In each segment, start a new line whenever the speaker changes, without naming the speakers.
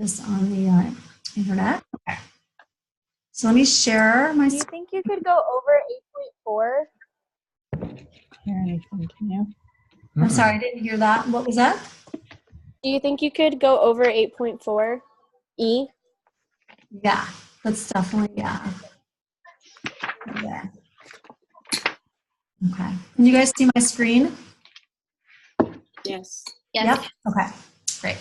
this on the internet. Okay. So let me share my.
Do you think you could go over 8.4?
I'm sorry, I didn't hear that. What was that?
Do you think you could go over 8.4 E?
Yeah, that's definitely, yeah. Okay. Can you guys see my screen?
Yes.
Yep. Okay. Great.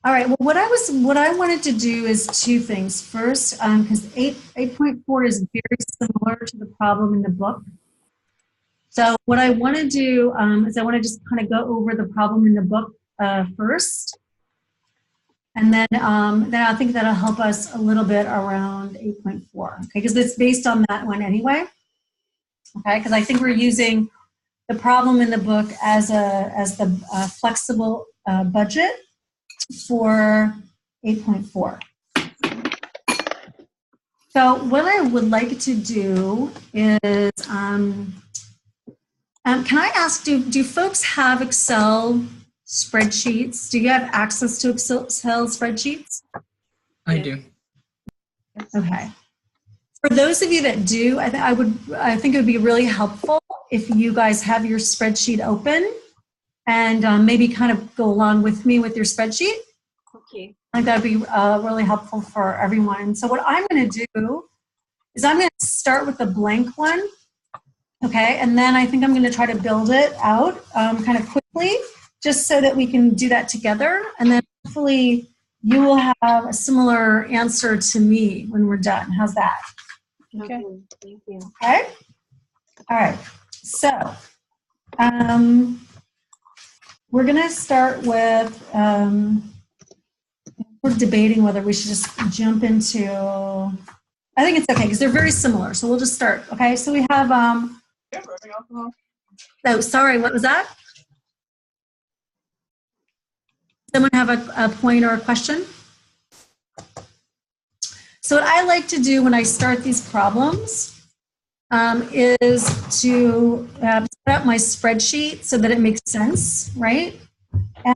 All right. Well, what I wanted to do is two things. First, because 8.4 is very similar to the problem in the book. So what I want to do is I want to just kind of go over the problem in the book first, and then I think that'll help us a little bit around 8.4. Okay, because it's based on that one anyway. Okay, because I think we're using the problem in the book as the flexible budget for 8.4. So what I would like to do is, can I ask, do folks have Excel spreadsheets? Do you have access to Excel spreadsheets?
I do.
Okay. For those of you that do, I think it would be really helpful if you guys have your spreadsheet open and maybe kind of go along with me with your spreadsheet.
Okay.
I think that would be really helpful for everyone. And so what I'm going to do is I'm going to start with a blank one, okay? And then I think I'm going to try to build it out kind of quickly, just so that we can do that together. And then hopefully you will have a similar answer to me when we're done. How's that?
Okay. Thank you.
Okay. All right. So we're going to start with, we're debating whether we should just jump into, I think it's okay because they're very similar. So we'll just start. Okay. So we have, oh, sorry. What was that? Someone have a point or a question? So what I like to do when I start these problems is to set up my spreadsheet so that it makes sense, right?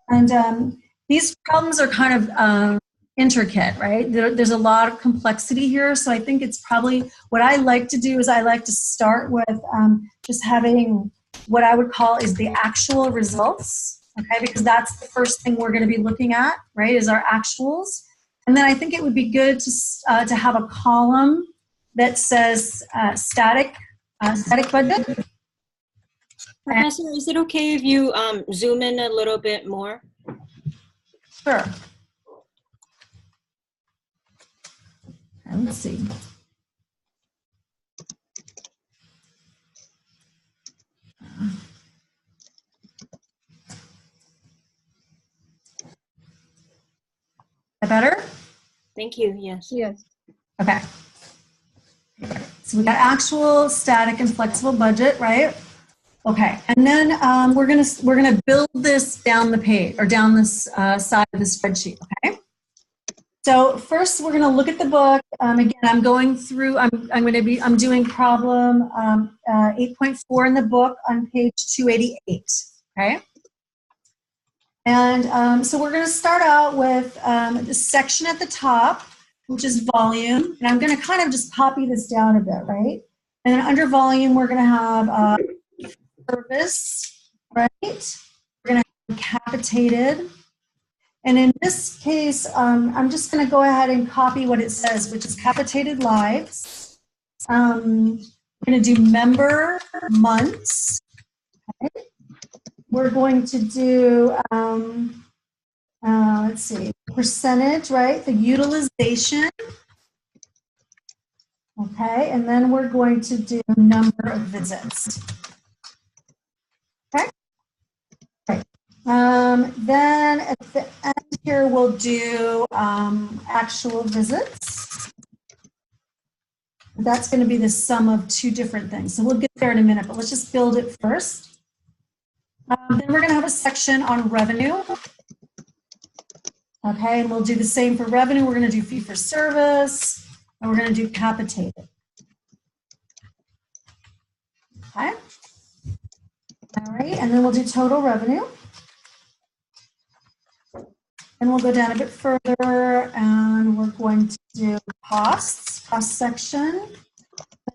And these problems are kind of intricate, right? There's a lot of complexity here, so I think it's probably, what I like to do is I like to start with just having what I would call is the actual results, okay? Because that's the first thing we're going to be looking at, right, is our actuals. And then I think it would be good to have a column that says static budget.
Professor, is it okay if you zoom in a little bit more?
Sure. Let's see. That better?
Thank you. Yes.
Yes.
Okay. So we got actual, static, and flexible budget, right? Okay, and then we're gonna build this down the page or down this side of the spreadsheet. Okay. So first, we're gonna look at the book. Again, I'm going through. I'm doing problem 8.4 in the book on page 288. Okay. And so we're gonna start out with the section at the top, which is volume, and I'm gonna kind of just copy this down a bit, right? And then under volume, we're gonna have service, right? We're going to have capitated. And in this case, I'm just going to go ahead and copy what it says, which is capitated lives. We're going to do member months. Okay. We're going to do, let's see, percentage, right? The utilization. Okay. And then we're going to do number of visits. Okay. Right. Then at the end here, we'll do actual visits. That's going to be the sum of two different things. So we'll get there in a minute, but let's just build it first. Then we're going to have a section on revenue. Okay, and we'll do the same for revenue. We're going to do fee for service, and we're going to do capitated. Okay. All right, and then we'll do total revenue. Then we'll go down a bit further and we're going to do cost section.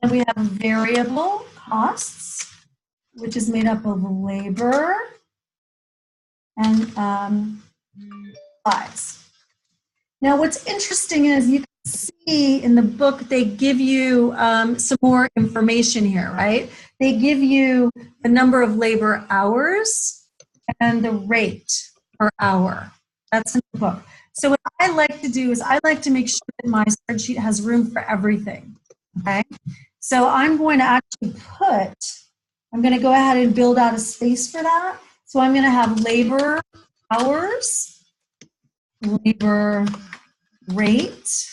Then we have variable costs, which is made up of labor and supplies. Now, what's interesting is you can see in the book, they give you some more information here, right? They give you the number of labor hours and the rate per hour. That's in the book. So what I like to do is I like to make sure that my spreadsheet has room for everything, okay? So I'm going to actually I'm going to go ahead and build out a space for that. So I'm going to have labor hours, labor rate,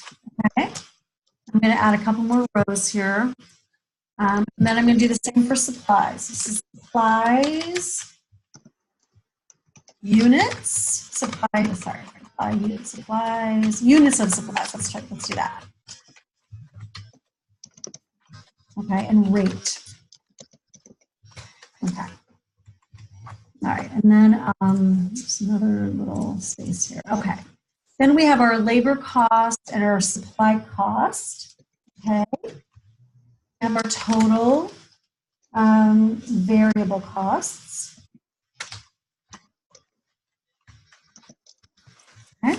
okay? I'm going to add a couple more rows here. And then I'm going to do the same for supplies. This is supplies, units, supplies units of supplies. Let's do that. Okay, and rate. Okay. All right, and then just another little space here. Okay. Then we have our labor cost and our supply cost. Okay. We have our total variable costs. Okay.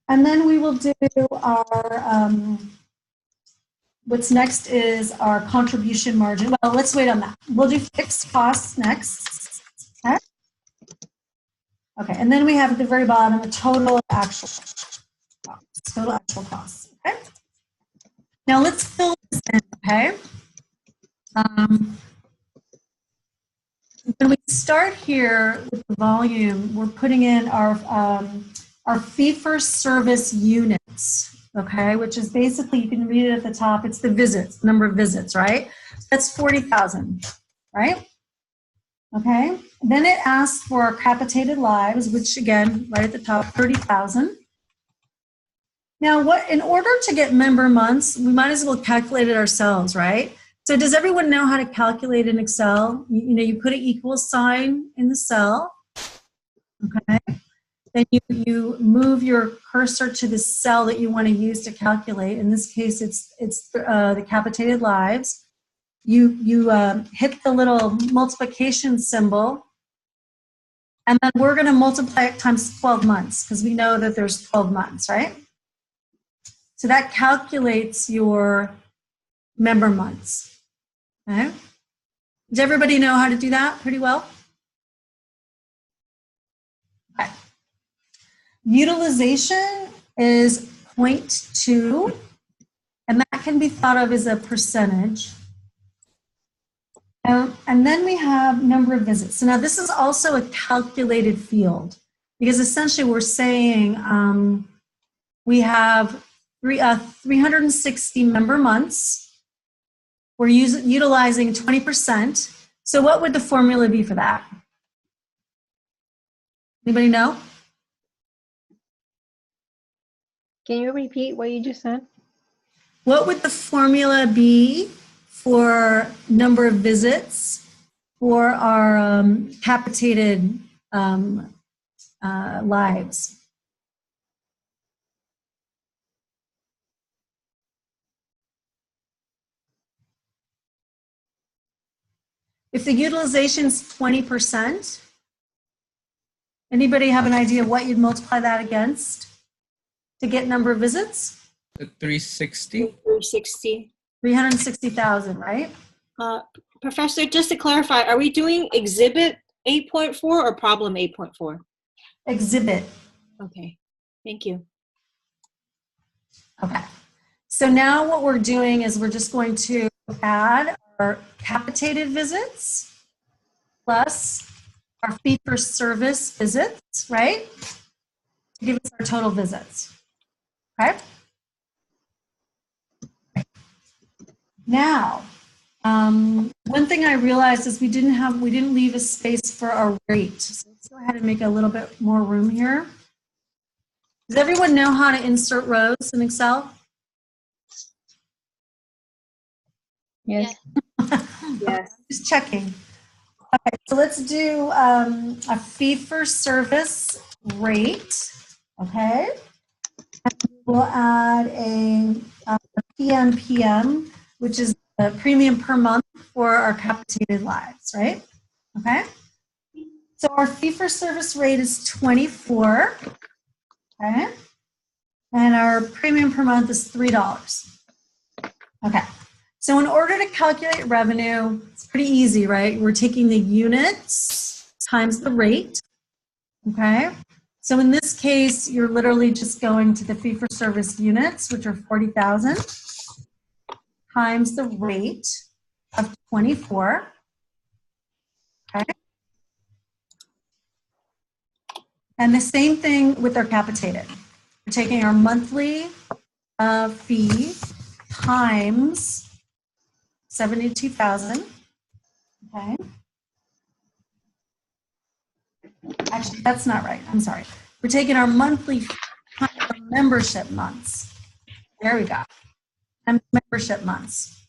And then we will do our, what's next is our contribution margin. Well, let's wait on that. We'll do fixed costs next. Okay. Okay, and then we have at the very bottom a total actual costs. Okay. Now let's fill this in. Okay. When we start here with the volume, we're putting in our fee-for-service units. Okay, which is basically, you can read it at the top. It's the visits, number of visits, right? That's 40,000, right? Okay, then it asks for our capitated lives, which again, right at the top, 30,000. Now, in order to get member months, we might as well calculate it ourselves, right? So does everyone know how to calculate in Excel? You put an equal sign in the cell, okay? Then you move your cursor to the cell that you want to use to calculate. In this case, it's the capitated lives. You hit the little multiplication symbol, and then we're going to multiply it times 12 months because we know that there's 12 months, right? So that calculates your member months. Okay? Does everybody know how to do that pretty well? Okay. Utilization is 0.2, and that can be thought of as a percentage. And then we have number of visits. So now this is also a calculated field because essentially we're saying we have 360 member months. We're utilizing 20%. So what would the formula be for that? Anybody know?
Can you repeat what you just said?
What would the formula be for number of visits for our capitated lives? If the utilization is 20%, anybody have an idea what you'd multiply that against to get number of visits?
360.
360.
360,000, right?
Professor, just to clarify, are we doing exhibit 8.4 or problem 8.4?
Exhibit.
Okay, thank you.
Okay. So now what we're doing is we're just going to add our capitated visits plus our fee-for-service visits, right? To give us our total visits. Okay. Now, one thing I realized is we didn't leave a space for our rate. So let's go ahead and make a little bit more room here. Does everyone know how to insert rows in Excel?
Yes.
Yes.
Just checking. Okay, so let's do a fee-for-service rate. Okay. And we'll add a PMPM, which is the premium per month for our capitated lives, right? Okay. So our fee for service rate is 24. Okay. And our premium per month is $3. Okay. So in order to calculate revenue, it's pretty easy, right? We're taking the units times the rate. Okay. So in this case, you're literally just going to the fee for service units, which are 40,000, times the rate of 24. Okay. And the same thing with our capitated. We're taking our monthly fee times 72,000. Okay. Actually, that's not right. I'm sorry. We're taking our monthly fee times our membership months. There we go. And membership months.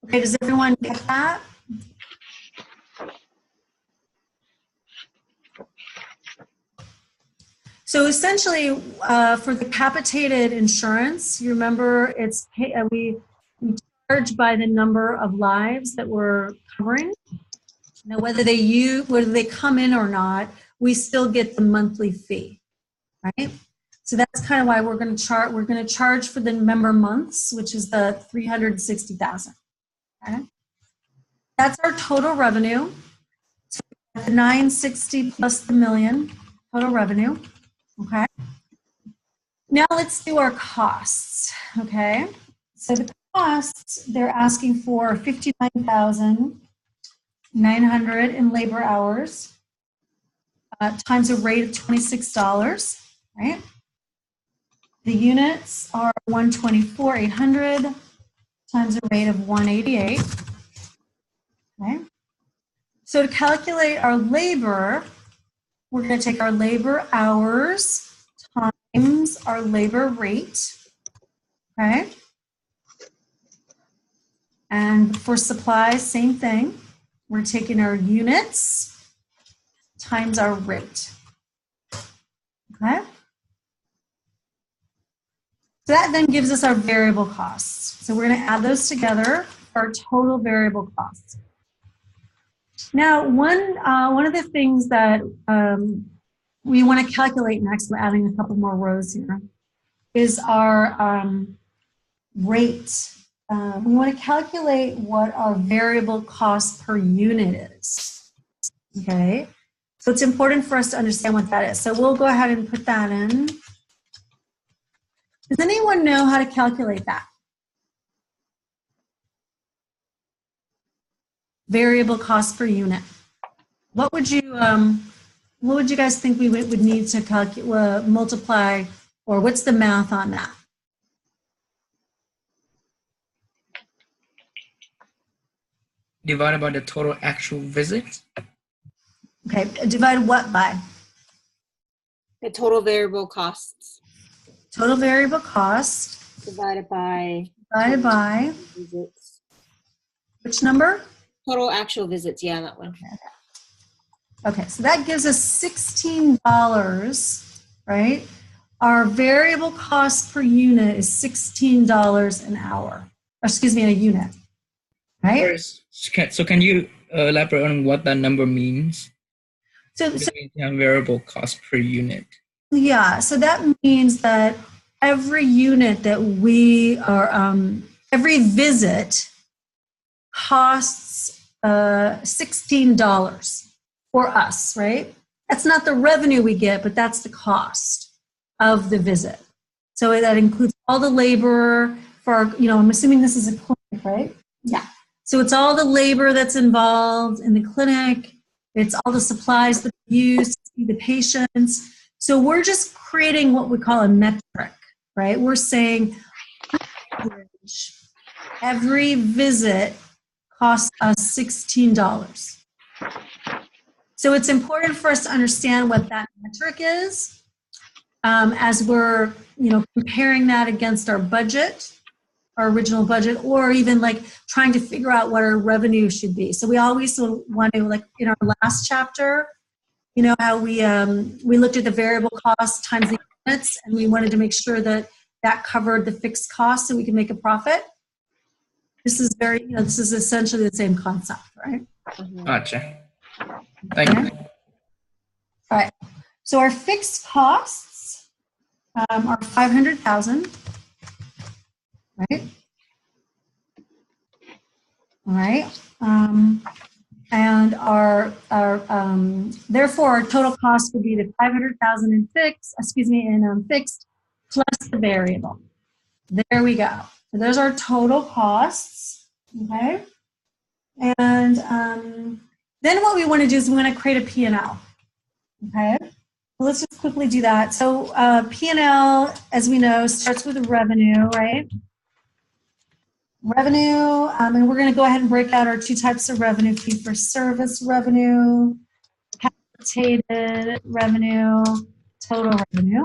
Okay, does everyone get that? So essentially, for the capitated insurance, you remember we charge by the number of lives that we're covering. Now, whether they come in or not, we still get the monthly fee, right? So that's kind of why we're going to charge. We're going to charge for the member months, which is the 360,000. Okay, that's our total revenue. So the 960 plus the million total revenue. Okay. Now let's do our costs. Okay. So the costs, they're asking for 59,900 in labor hours times a rate of $26, right? The units are 124,800 times a rate of 188. Okay. So to calculate our labor, we're going to take our labor hours times our labor rate, okay? And for supplies, same thing. We're taking our units times our rate, okay? So that then gives us our variable costs. So we're going to add those together for our total variable costs. Now, one of the things that we want to calculate next, we're adding a couple more rows here, is our rate. We want to calculate what our variable cost per unit is. Okay, so it's important for us to understand what that is. So we'll go ahead and put that in. Does anyone know how to calculate that? Variable cost per unit. What would you guys think we would need to multiply, or what's the math on that?
Divided by the total actual visits.
Okay, divide what by?
The total variable costs
Total variable cost
divided by visits.
which number?
Total actual visits, yeah, that one.
Okay, so that gives us $16, right? Our variable cost per unit is $16 an hour. Or excuse me, a unit, right?
First, so can you elaborate on what that number means?
So
Variable cost per unit.
yeah, so that means that every unit that we are, every visit costs $16 for us, right? That's not the revenue we get, but that's the cost of the visit. So that includes all the labor for our, I'm assuming this is a clinic, right? Yeah. So it's all the labor that's involved in the clinic. It's all the supplies that we use to see the patients. So we're just creating what we call a metric, right? We're saying every visit costs us $16. So it's important for us to understand what that metric is as we're, comparing that against our budget, our original budget, or even like trying to figure out what our revenue should be. So we always want to, like in our last chapter, how we looked at the variable cost times the units, and we wanted to make sure that that covered the fixed costs so we can make a profit. This is very, this is essentially the same concept, right?
Gotcha. Thank you.
All right. So our fixed costs are 500,000, right? All right. And therefore our total cost would be the 500,000 in fixed, fixed plus the variable. There we go. So there's our total costs. Okay. And then what we want to do is we want to create a P&L. Okay. Well, let's just quickly do that. So P&L, as we know, starts with revenue, right? Revenue, and we're going to go ahead and break out our two types of revenue: fee for service revenue, capitated revenue, total revenue.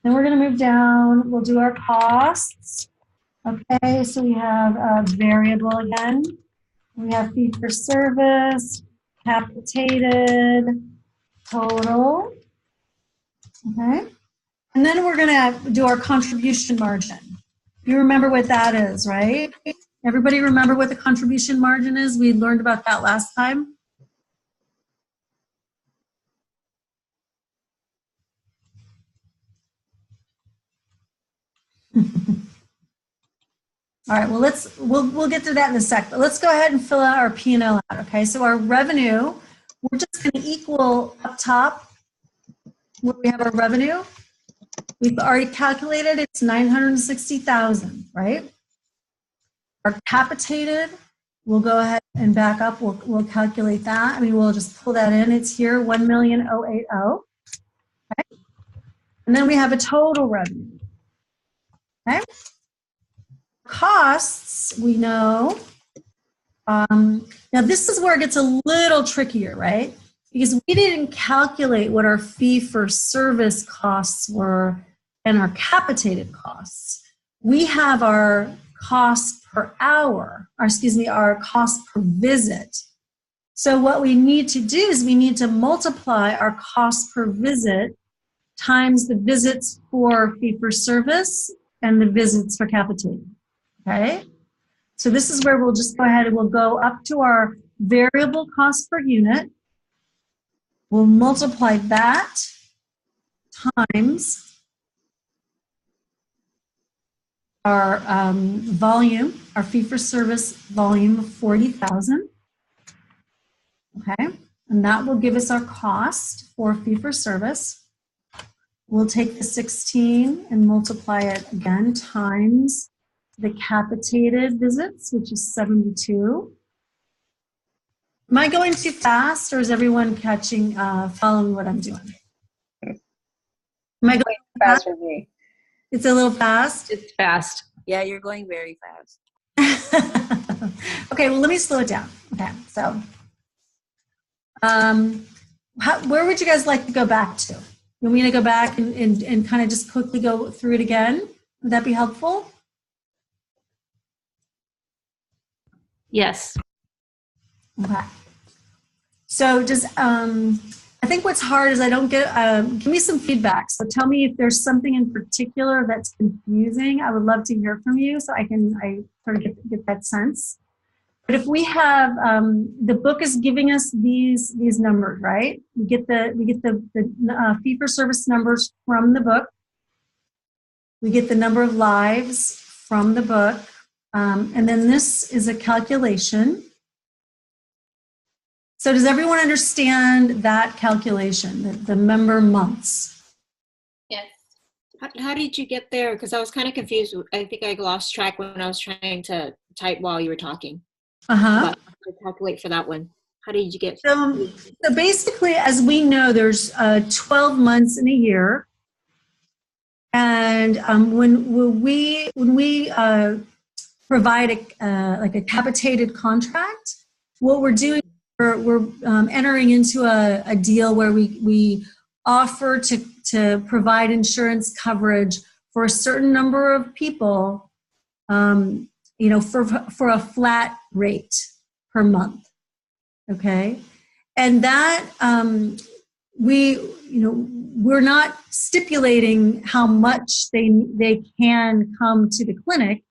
Then we're going to move down. We'll do our costs. Okay, so we have variable again. We have fee for service, capitated, total. Okay, and then we're going to do our contribution margin. You remember what that is, right? Everybody remember what the contribution margin is? We learned about that last time. All right, well, we'll get to that in a sec, but let's go ahead and fill out our P&L out, okay? So our revenue, we're just going to equal up top where we have our revenue. We've already calculated it's 960,000, right? Our capitated, we'll go ahead and back up. We'll calculate that. I mean, we'll just pull that in. It's here, 1,080,000. Okay? And then we have a total revenue. Okay? Costs, we know. Now, this is where it gets a little trickier, right? Because we didn't calculate what our fee for service costs were and our capitated costs. We have our cost per hour, our cost per visit. So what we need to do is we need to multiply our cost per visit times the visits for fee for service and the visits for capitated, okay? So this is where we'll just go ahead and we'll go up to our variable cost per unit. We'll multiply that times our volume, our fee-for-service volume of 40,000. Okay, and that will give us our cost for fee-for-service. We'll take the 16 and multiply it again times the capitated visits, which is 72. Am I going too fast, or is everyone catching, following what I'm doing? Am I going
Fast for me.
It's a little fast?
It's fast. Yeah, you're going very fast.
Okay, well, let me slow it down. Okay, so where would you guys like to go back to? You want me to go back and kind of just quickly go through it again? Would that be helpful?
Yes.
Okay. So just, I think what's hard is I don't get, give me some feedback. So tell me if there's something in particular that's confusing. I would love to hear from you so I sort of get that sense. But if we have, the book is giving us these numbers, right? We get the fee-for-service numbers from the book. We get the number of lives from the book. And then this is a calculation. So does everyone understand that calculation, the member months?
Yes.
How did you get there? Because I was kind of confused. I think I lost track when I was trying to type while you were talking.
Uh-huh.
To calculate for that one. How did you get?
So basically, as we know, there's 12 months in a year. And when we provide a capitated contract, what we're doing, we're entering into a deal where we offer to provide insurance coverage for a certain number of people, for a flat rate per month. Okay, and that we we're not stipulating how much they can come to the clinic.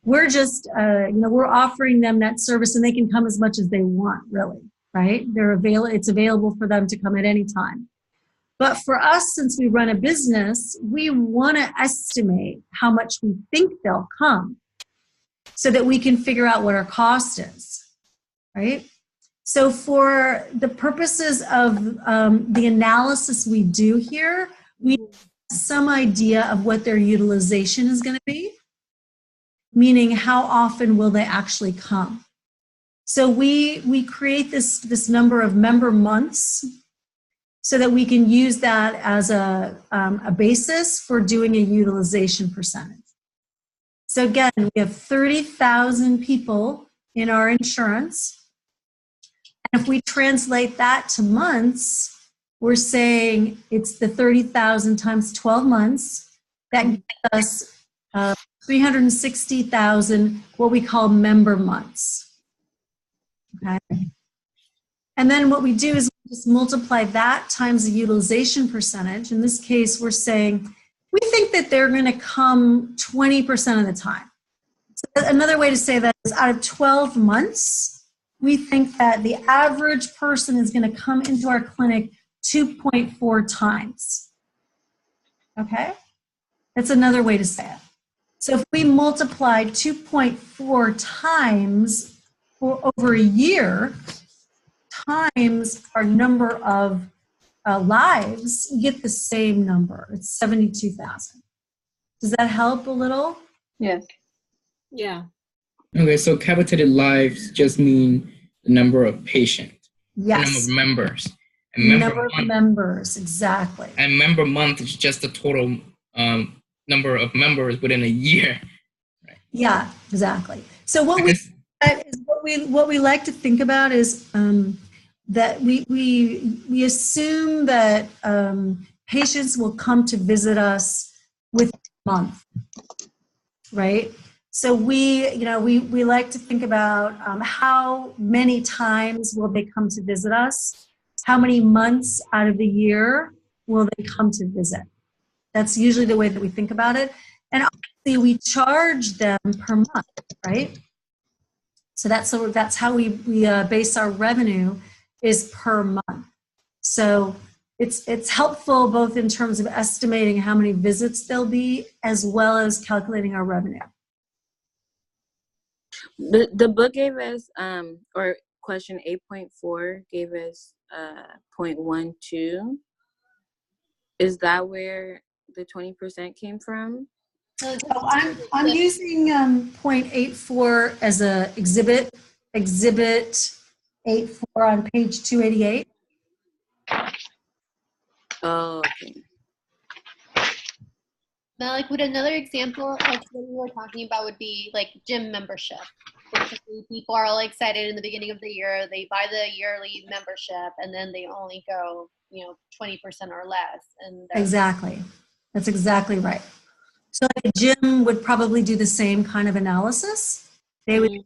We're just, we're offering them that service, and they can come as much as they want, really, right? It's available for them to come at any time. But for us, since we run a business, we want to estimate how much we think they'll come so that we can figure out what our cost is, right? So for the purposes of the analysis we do here, we have some idea of what their utilization is going to be, meaning how often will they actually come. So we create this number of member months so that we can use that as a basis for doing a utilization percentage. So again, we have 30,000 people in our insurance. And if we translate that to months, we're saying it's the 30,000 times 12 months. That gives us 360,000, what we call member months. Okay. And then what we do is we just multiply that times the utilization percentage. In this case, we're saying we think that they're going to come 20% of the time. So another way to say that is out of 12 months, we think that the average person is going to come into our clinic 2.4 times. Okay? That's another way to say it. So if we multiply 2.4 times for over a year, times our number of lives, you get the same number. It's 72,000. Does that help a little?
Yes.
Yeah.
Okay, so capitated lives just mean the number of patients, the number
Yes.
of members. And
Number of members, exactly.
And member month is just the total number of members within a year.
Yeah, exactly. So what we like to think about is that we assume that patients will come to visit us within a month, right? So we like to think about how many times will they come to visit us? How many months out of the year will they come to visit? That's usually the way that we think about it. And obviously we charge them per month, right? So that's how we base our revenue is per month. So it's helpful both in terms of estimating how many visits there'll be as well as calculating our revenue.
The book gave us, or question 8.4 gave us 0.12. Is that where the 20% came from?
So I'm using 0.84 as a exhibit 84 on page 288.
Oh, okay.
Now, like, would another example of what we were talking about would be like gym membership. Basically, people are all excited in the beginning of the year. They buy the yearly membership, and then they only go, 20% or less. And
Exactly. That's exactly right. So like a gym would probably do the same kind of analysis. They would,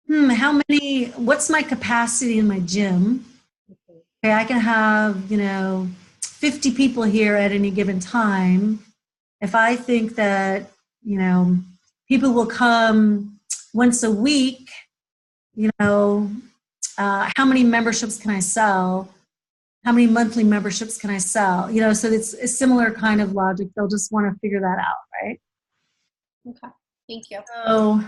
what's my capacity in my gym? Okay, I can have, 50 people here at any given time. If I think that, people will come once a week, how many memberships can I sell? How many monthly memberships can I sell? So it's a similar kind of logic. They'll just want to figure that out, right?
Okay, thank you.
So,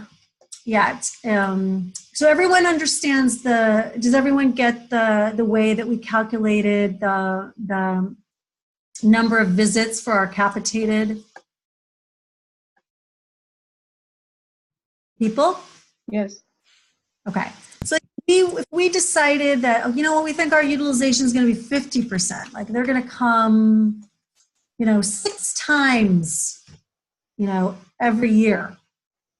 yeah. So everyone understands does everyone get the way that we calculated the number of visits for our capitated people?
Yes.
Okay. So if we decided that, we think our utilization is going to be 50%, like they're going to come, 6 times, every year,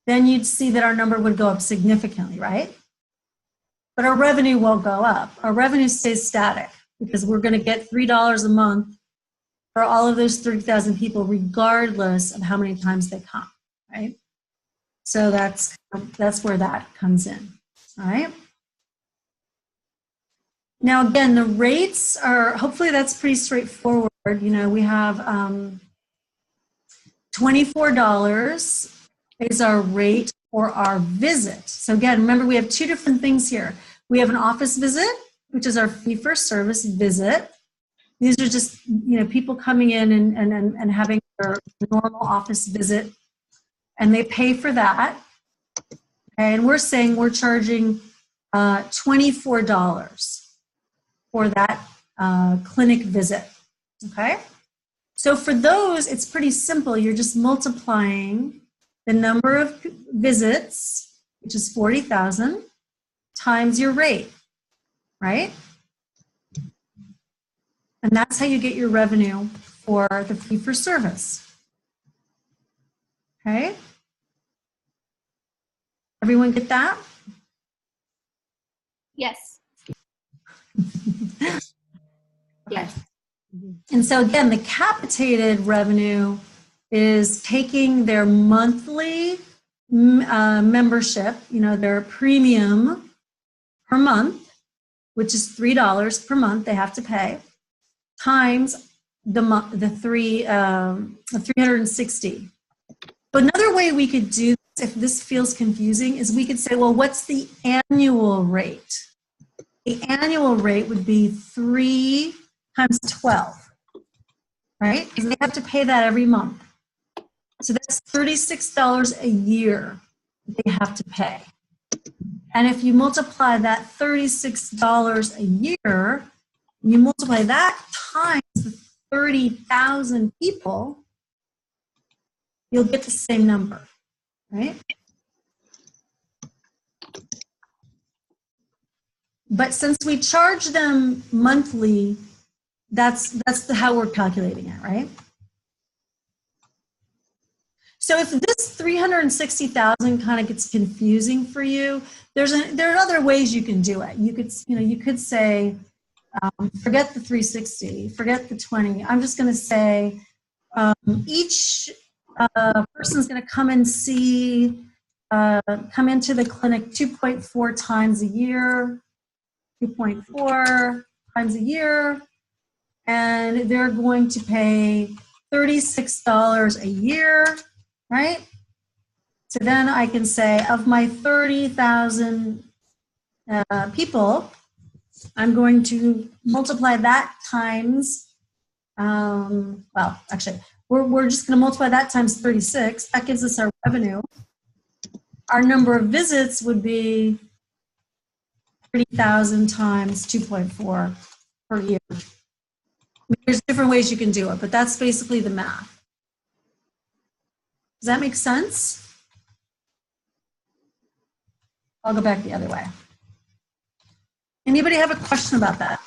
then you'd see that our number would go up significantly, right? But our revenue won't go up. Our revenue stays static because we're going to get $3 a month for all of those 30,000 people, regardless of how many times they come, right? So that's where that comes in. All right. Now, again, the rates are, hopefully that's pretty straightforward. You know, we have $24 is our rate for our visit. So again, remember we have two different things here. We have an office visit, which is our fee-for-service visit. These are just, you know, people coming in and having their normal office visit, and they pay for that. And we're saying we're charging $24 for that clinic visit, okay? So for those, it's pretty simple. You're just multiplying the number of visits, which is 40,000, times your rate, right? And that's how you get your revenue for the fee-for-service, okay? Everyone get that?
Yes.
Yes.
And so again, the capitated revenue is taking their monthly membership, you know, their premium per month, which is $3 per month they have to pay, times the 360. But another way we could do this, if this feels confusing, is we could say, well, what's the annual rate? The annual rate would be 3 times 12, right? Because they have to pay that every month. So that's $36 a year they have to pay. And if you multiply that $36 a year, you multiply that times the 30,000 people, you'll get the same number, right? But since we charge them monthly, that's how we're calculating it, right? So if this 360,000 kind of gets confusing for you, there are other ways you can do it. You could say, forget the 360, forget the 20. I'm just going to say each person's going to come into the clinic 2.4 times a year, 2.4 times a year, and they're going to pay $36 a year, right? So then I can say, of my 30,000 people, I'm going to multiply that times, well, actually, we're just going to multiply that times 36. That gives us our revenue. Our number of visits would be 30,000 times 2.4 per year. There's different ways you can do it, but that's basically the math. Does that make sense? I'll go back the other way. Anybody have a question about that?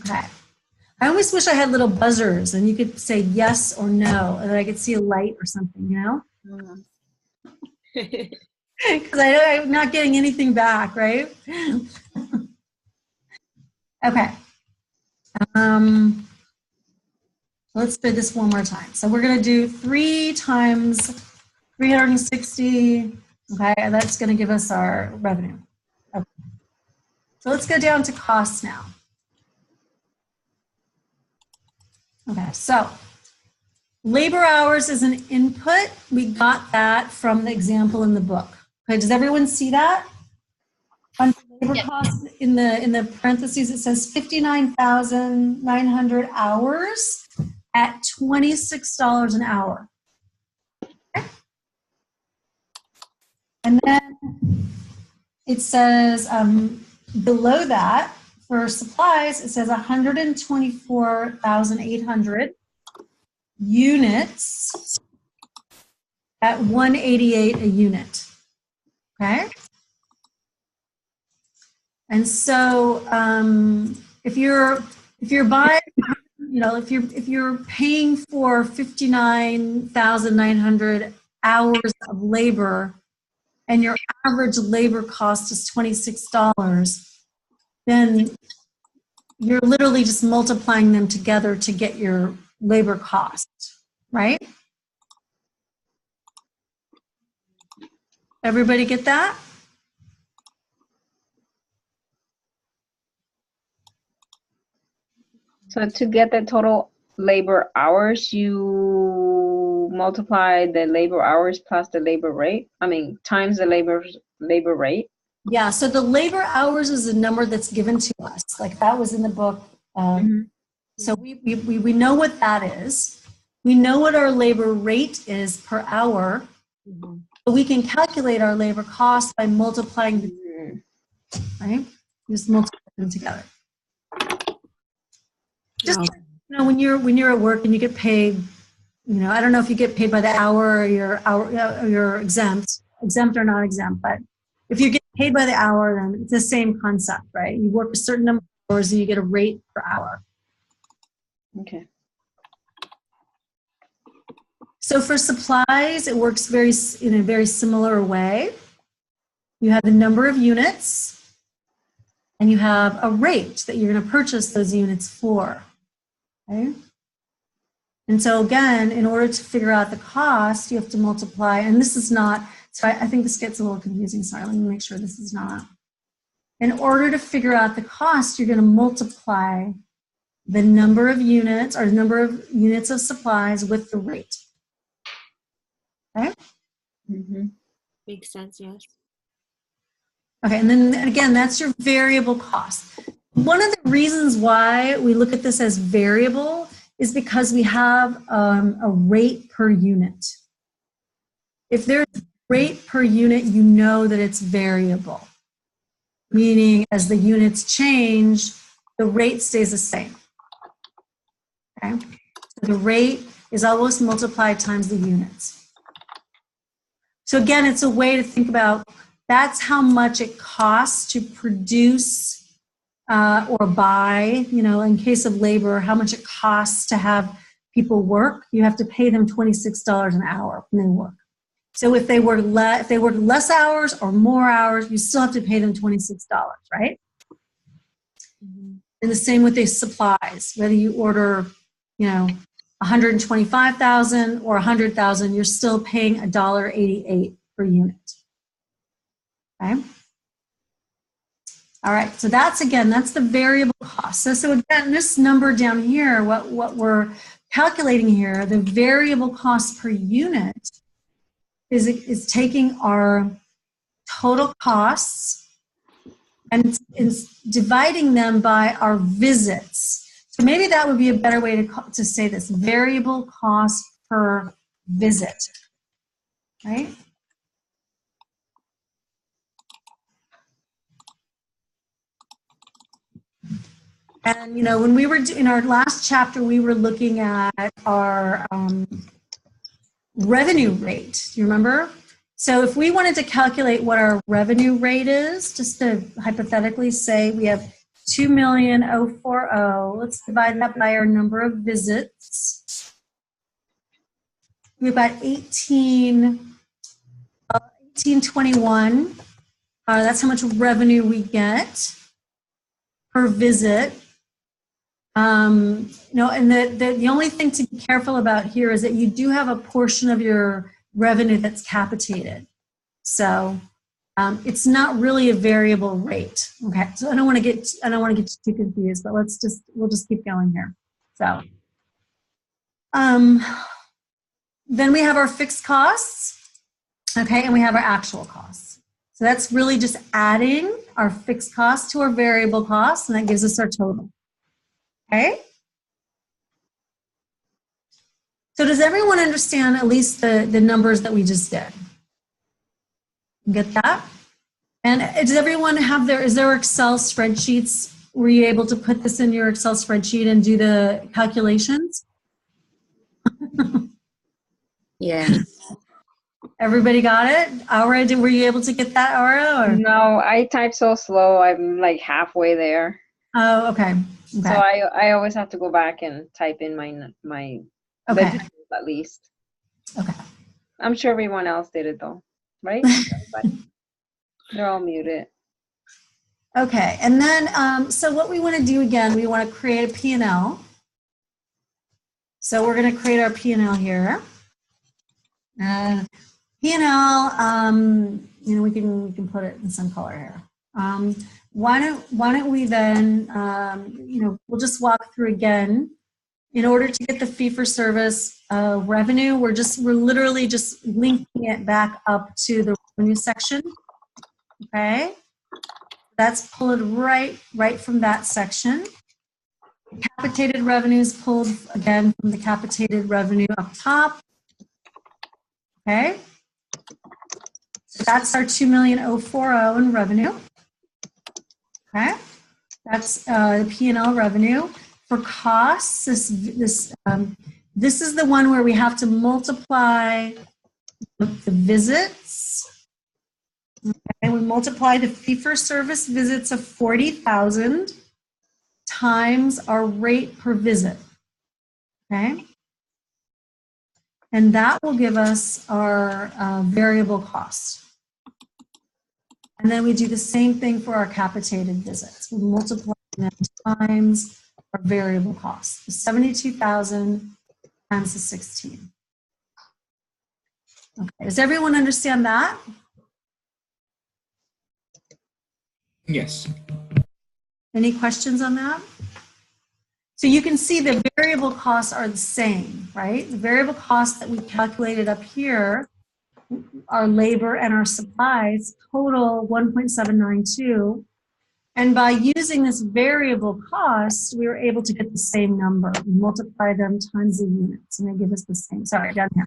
Okay. I always wish I had little buzzers and you could say yes or no, and then I could see a light or something, you know? Because I'm not getting anything back, right? Okay. Let's do this one more time. So we're going to do 3 times 360. Okay, and that's going to give us our revenue. Okay. So let's go down to costs now. Okay, so labor hours is an input. We got that from the example in the book. Okay, does everyone see that? On labor costs in the parentheses, it says 59,900 hours at $26 an hour. Okay. And then it says below that, for supplies, it says 124,800 units at $188 a unit. Okay. And so if you're buying, you know, if you're paying for 59,900 hours of labor and your average labor cost is $26, then you're literally just multiplying them together to get your labor cost, right? Everybody get that?
So to get the total labor hours, you multiply the labor hours plus the labor rate. I mean, times the labor rate.
Yeah, so the labor hours is a number that's given to us. Like that was in the book. So we know what that is. We know what our labor rate is per hour. But we can calculate our labor cost by multiplying the, right? Just multiply them together. Just when you're at work and you get paid, I don't know if you get paid by the hour or you're exempt or not exempt, but if you get paid by the hour, then it's the same concept, right? You work a certain number of hours and you get a rate per hour.
Okay.
So for supplies, it works in a very similar way. You have the number of units and you have a rate that you're going to purchase those units for. Okay? And so again, in order to figure out the cost, you have to multiply, and this is not, so I think this gets a little confusing. Sorry, let me make sure this is not. In order to figure out the cost, you're going to multiply the number of units or the number of units of supplies with the rate. Okay?
Makes sense, yes.
Okay, and then again, that's your variable cost. One of the reasons why we look at this as variable is because we have a rate per unit. If there's a rate per unit, you know that it's variable, meaning as the units change, the rate stays the same. Okay, so the rate is always multiplied times the units. So again, it's a way to think about that's how much it costs to produce or buy, in case of labor, how much it costs to have people work. You have to pay them $26 an hour when they work. So if they work less hours or more hours, you still have to pay them $26, right? And the same with the supplies. Whether you order, 125,000 or 100,000, you're still paying $1.88 per unit. Okay. All right, so that's the variable cost. So again, this number down here, what we're calculating here, the variable cost per unit is taking our total costs and is dividing them by our visits. So maybe that would be a better way to say this, variable cost per visit, right? And, when we were in our last chapter, we were looking at our revenue rate. Do you remember? So if we wanted to calculate what our revenue rate is, just to hypothetically say we have 2,040,000, let's divide that by our number of visits. We've got 1821. That's how much revenue we get per visit. And the only thing to be careful about here is that you do have a portion of your revenue that's capitated. So it's not really a variable rate. Okay, so I don't want to get you too confused, but we'll just keep going here. So then we have our fixed costs, okay, and we have our actual costs. So that's really just adding our fixed costs to our variable costs, and that gives us our total. Okay? So does everyone understand at least the numbers that we just did? Get that? And does everyone is there Excel spreadsheets? Were you able to put this in your Excel spreadsheet and do the calculations?
Yeah.
Everybody got it? Aura, were you able to get that, Aura? Or?
No, I type so slow. I'm like halfway there.
Oh, okay.
So I always have to go back and type in my
Okay.
at least.
Okay.
I'm sure everyone else did it though, right? They're all muted.
Okay, and then so what we want to do again, we want to create a P&L. So we're going to create our P&L here. And P&L, we can put it in some color here. Why don't we then, we'll just walk through again. In order to get the fee-for-service revenue, we're literally just linking it back up to the revenue section. Okay, that's pulled right from that section. Capitated revenues pulled again from the capitated revenue up top. Okay, so that's our 2,040,000 in revenue. Okay, that's the P&L revenue. For costs, this is the one where we have to multiply the visits. Okay, we multiply the fee-for-service visits of 40,000 times our rate per visit. Okay, and that will give us our variable cost. And then we do the same thing for our capitated visits. We multiply them times our variable cost. The 72,000 times the 16. Okay, does everyone understand that?
Yes.
Any questions on that? So you can see the variable costs are the same, right? The variable costs that we calculated up here, our labor and our supplies, total 1.792. And by using this variable cost, we were able to get the same number. We multiply them times the units, and they give us the same, sorry, down here,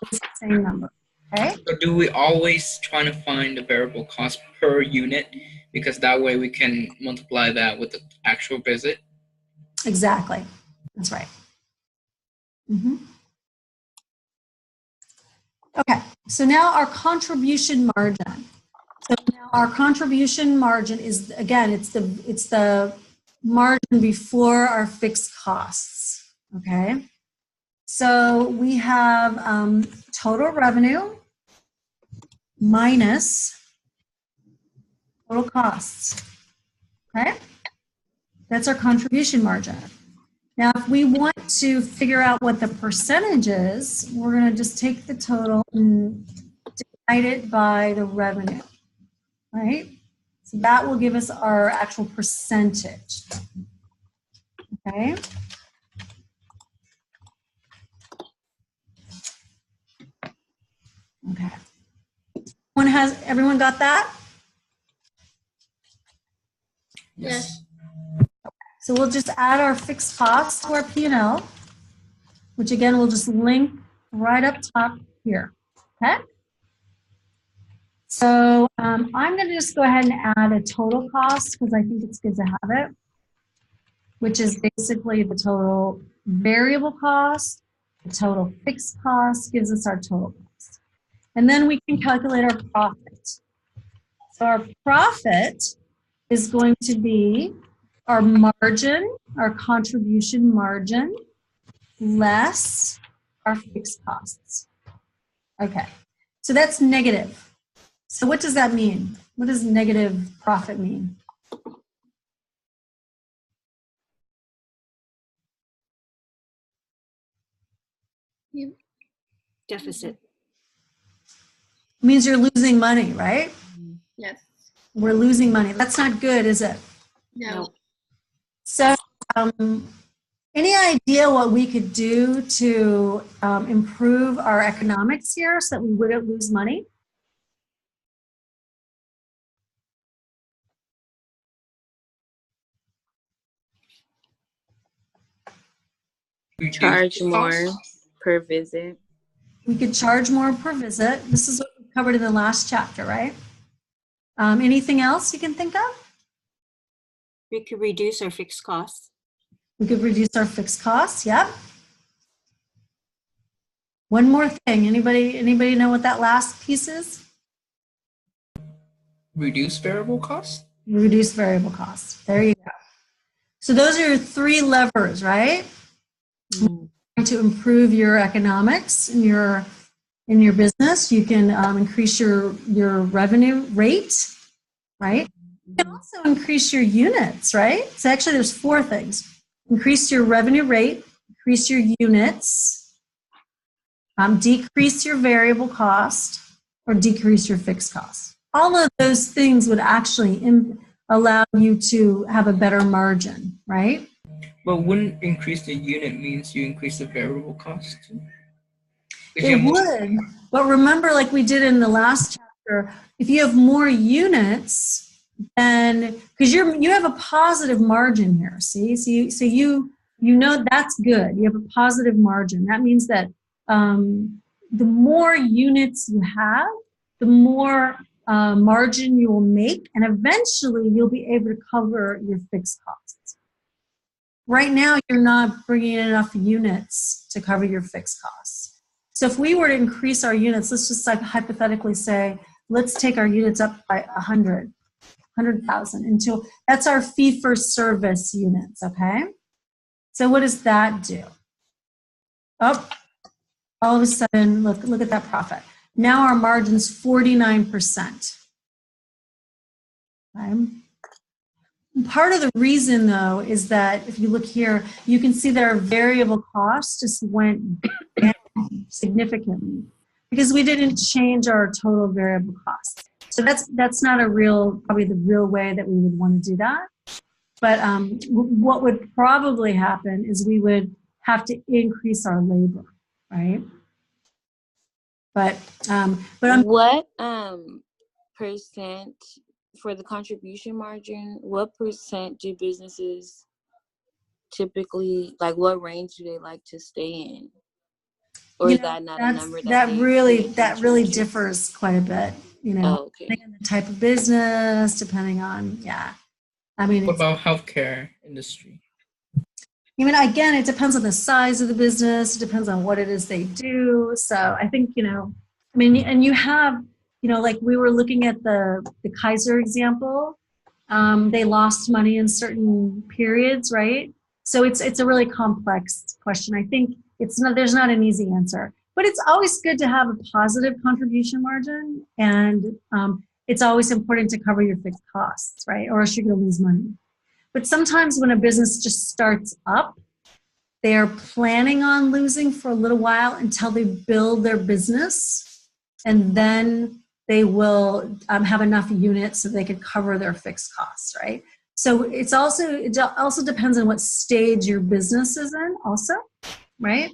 it's the same number, okay?
So do we always try to find the variable cost per unit? Because that way we can multiply that with the actual visit.
Exactly, that's right. Okay, so now our contribution margin. So now our contribution margin is, again, it's the margin before our fixed costs, okay? So we have total revenue minus total costs, okay? That's our contribution margin. Now, if we want to figure out what the percentage is, we're going to just take the total and divide it by the revenue. Right? So that will give us our actual percentage. Okay? Okay. Everyone got that?
Yes.
So we'll just add our fixed costs to our P&L, which again, we'll just link right up top here. Okay? So I'm going to just go ahead and add a total cost because I think it's good to have it, which is basically the total variable cost, the total fixed cost gives us our total cost. And then we can calculate our profit. So our profit is going to be our margin, our contribution margin, less our fixed costs. Okay, so that's negative. So what does that mean? What does negative profit mean?
Deficit.
It means you're losing money, right?
Yes.
We're losing money. That's not good, is it?
No.
So any idea what we could do to improve our economics here so that we wouldn't lose money?
Charge more per visit.
We could charge more per visit. This is what we covered in the last chapter, right? Anything else you can think of?
We could reduce our fixed costs.
We could reduce our fixed costs, yep. One more thing, anybody know what that last piece is?
Reduce variable costs?
Reduce variable costs, there you go. So those are your three levers, right? To improve your economics in your business. You can increase your revenue rate, right? You can also increase your units, right? So actually there's four things. Increase your revenue rate, increase your units, decrease your variable cost, or decrease your fixed costs. All of those things would actually allow you to have a better margin, right?
But wouldn't increase the unit means you increase the variable cost too? 'Cause
It would, but remember, like we did in the last chapter, if you have more units, then because you have a positive margin here, see, so you know that's good. You have a positive margin. That means that the more units you have, the more margin you will make, and eventually you'll be able to cover your fixed costs. Right now, you're not bringing in enough units to cover your fixed costs. So if we were to increase our units, let's just like hypothetically say, let's take our units up by 100,000 until that's our fee for service units, okay? So what does that do? Oh, all of a sudden, look at that profit. Now our margin's 49%. Okay? Part of the reason, though, is that if you look here, you can see that our variable cost just went down significantly because we didn't change our total variable costs. So that's not probably the real way that we would want to do that. But what would probably happen is we would have to increase our labor, right? But
what percent for the contribution margin? What percent do businesses typically like? What range do they like to stay in? Or is that not a number
that really differs quite a bit? You know,
oh, okay.
depending on the type of business, depending on I mean,
what about healthcare industry?
I mean, again, it depends on the size of the business. It depends on what it is they do. So I think, and you have, like we were looking at the Kaiser example. They lost money in certain periods, right? So it's a really complex question. I think there's not an easy answer, but it's always good to have a positive contribution margin, and it's always important to cover your fixed costs, right? Or else you're going to lose money. But sometimes when a business just starts up, they're planning on losing for a little while until they build their business, and then they will have enough units so they can cover their fixed costs, right? So it also depends on what stage your business is in also, right?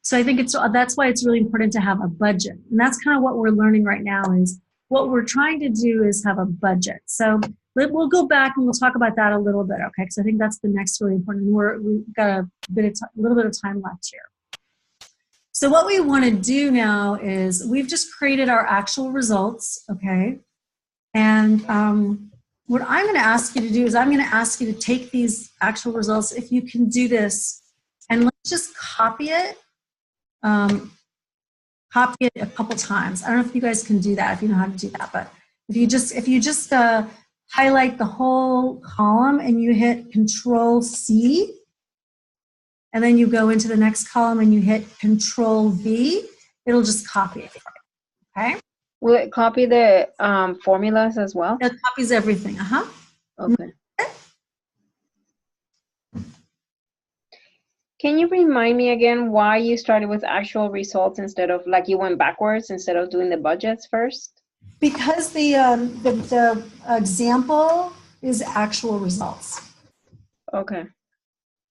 So I think that's why it's really important to have a budget. And that's kind of what we're learning right now is what we're trying to do is have a budget. So we'll go back and we'll talk about that a little bit, okay? Because I think that's the next really important. We've got a little bit of time left here. So what we want to do now is we've just created our actual results, okay? And what I'm going to ask you to do is I'm going to ask you to take these actual results, if you can do this, and let's just copy it a couple times. I don't know if you guys can do that, if you know how to do that, but if you just highlight the whole column and you hit Control-C, and then you go into the next column and you hit Control-V, it'll just copy it, okay?
Will it copy the formulas as well?
It copies everything,
Okay. Can you remind me again why you started with actual results instead of, like, you went backwards instead of doing the budgets first?
Because the example is actual results.
Okay.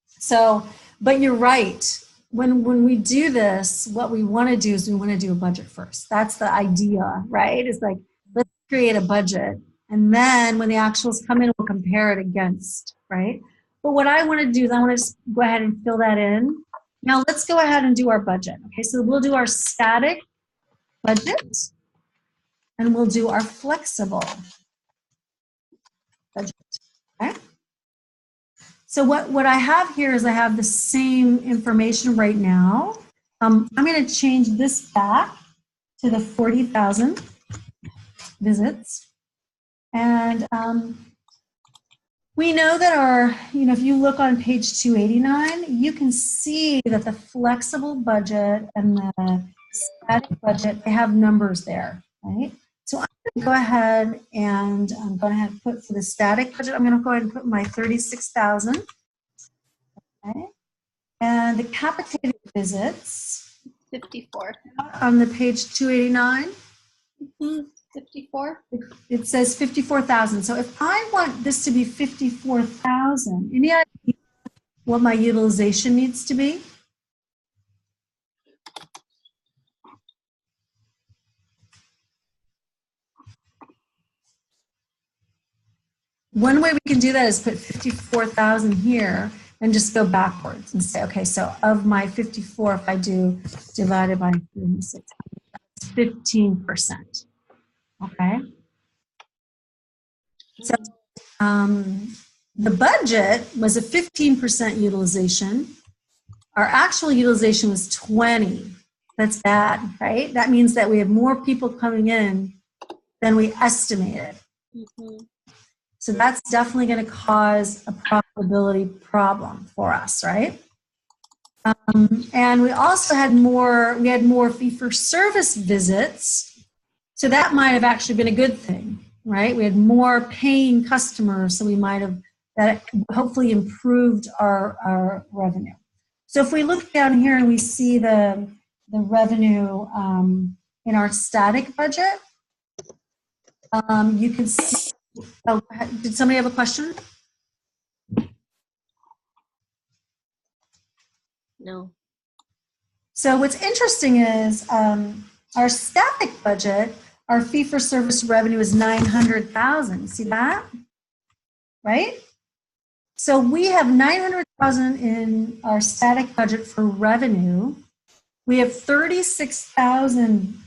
So, but you're right. When we do this, what we want to do is we want to do a budget first. That's the idea, right? It's like, let's create a budget. And then when the actuals come in, we'll compare it against, right? But what I want to do is I want to just go ahead and fill that in. Now let's go ahead and do our budget. Okay, so we'll do our static budget and we'll do our flexible budget, okay? So what I have here is I have the same information right now. I'm going to change this back to the 40,000 visits. And we know that if you look on page 289, you can see that the flexible budget and the static budget, they have numbers there, right? So I'm going to go ahead and put for the static budget, I'm going to go ahead and put my 36,000. Okay. And the capitated visits
54
on the page 289.
54.
It says 54,000. So if I want this to be 54,000, any idea what my utilization needs to be? One way we can do that is put 54,000 here and just go backwards and say, okay, so of my 54, if I do divided by 36, that's 15%. Okay. So the budget was a 15% utilization. Our actual utilization was 20. That's bad, right? That means that we have more people coming in than we estimated.
Mhm.
So that's definitely going to cause a profitability problem for us, right? And we also had more fee-for-service visits. So that might have actually been a good thing, right? We had more paying customers, so we might have, that hopefully improved our revenue. So if we look down here and we see the revenue in our static budget, you can see, oh, did somebody have a question?
No.
So what's interesting is our static budget, our fee-for-service revenue is 900,000. See that? Right? So we have 900,000 in our static budget for revenue. We have 36,000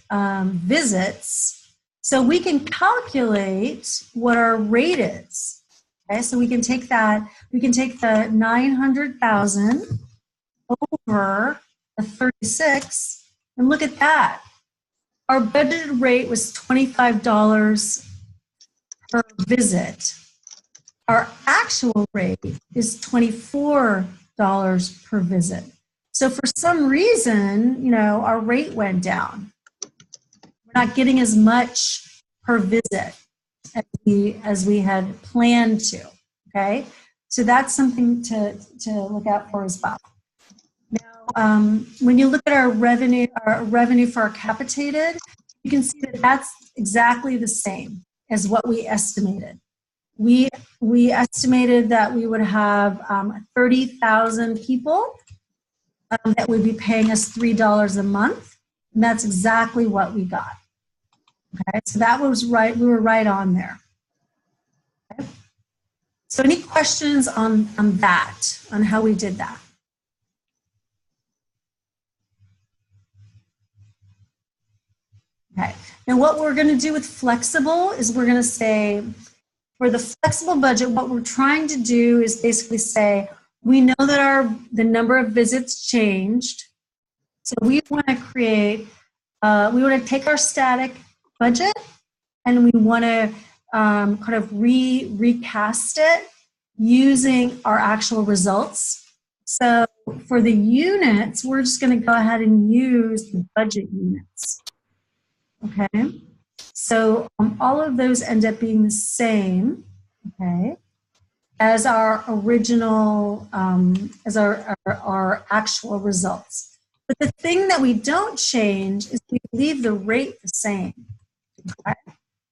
visits. So we can calculate what our rate is. Okay, so we can take that, we can take the 900,000 over the 36 and look at that. Our budgeted rate was $25 per visit. Our actual rate is $24 per visit. So for some reason, you know, our rate went down. We're not getting as much per visit as we had planned to, okay? So that's something to look out for as well. Now, when you look at our revenue for our capitated, you can see that that's exactly the same as what we estimated. We estimated that we would have 30,000 people that would be paying us $3 a month, and that's exactly what we got. Okay, so that was right. We were right on there. Okay. So any questions on that, on how we did that? Okay, now what we're going to do with flexible is we're going to say, for the flexible budget, what we're trying to do is basically say, we know that the number of visits changed, so we want to create, we want to take our static budget and we want to kind of recast it using our actual results. So for the units, we're just going to go ahead and use the budget units. Okay, so all of those end up being the same, okay, as our original, as our actual results. But the thing that we don't change is we leave the rate the same. Okay?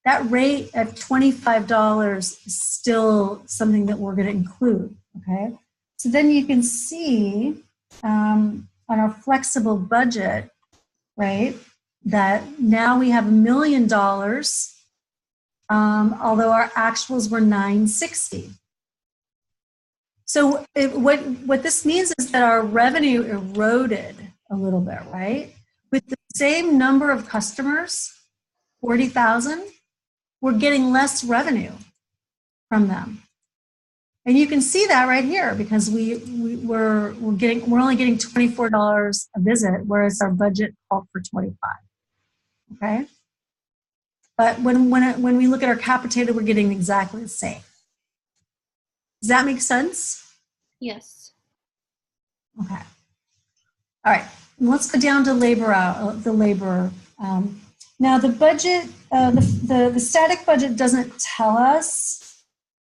That rate of $25 is still something that we're going to include, okay? So then you can see on our flexible budget, right, that now we have $1 million, although our actuals were 960. So what this means is that our revenue eroded a little bit, right? With the same number of customers, 40,000, we're getting less revenue from them. And you can see that right here because we're only getting $24 a visit, whereas our budget called for 25. Okay, but when we look at our capitated, we're getting exactly the same. Does that make sense?
Yes.
Okay. All right. Let's go down to labor. Now the budget, the static budget doesn't tell us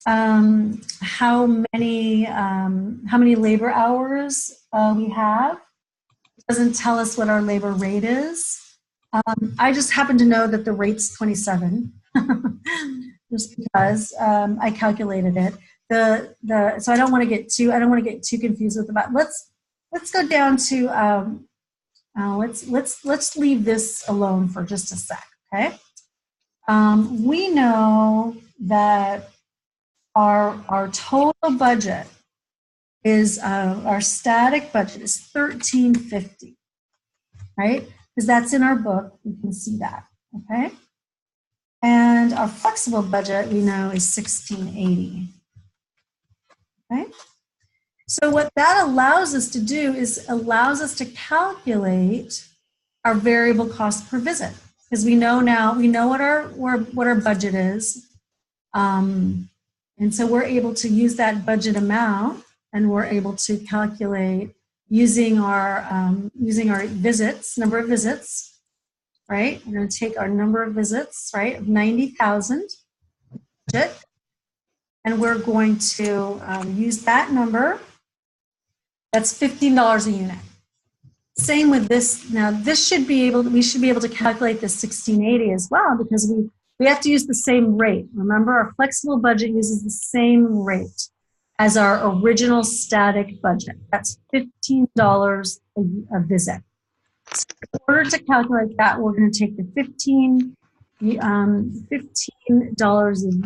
how many labor hours we have. It doesn't tell us what our labor rate is. I just happen to know that the rate's 27, just because I calculated it. So I don't want to get too confused with about. Let's go down to let's leave this alone for just a sec. Okay. We know that our total budget is our static budget is $1,350, right? Because that's in our book. You can see that. Okay. And our flexible budget we know is $1,680. Okay. So what that allows us to do is allows us to calculate our variable cost per visit, because we know what our budget is, and so we're able to use that budget amount, and we're able to calculate using our visits, number of visits, right? We're going to take our number of visits, right, of 90,000 budget, and we're going to use that number. That's $15 a unit. Same with this. Now, we should be able to calculate this 1680 as well, because we have to use the same rate. Remember, our flexible budget uses the same rate as our original static budget. That's $15 a visit. So in order to calculate that, we're going to take the $15 a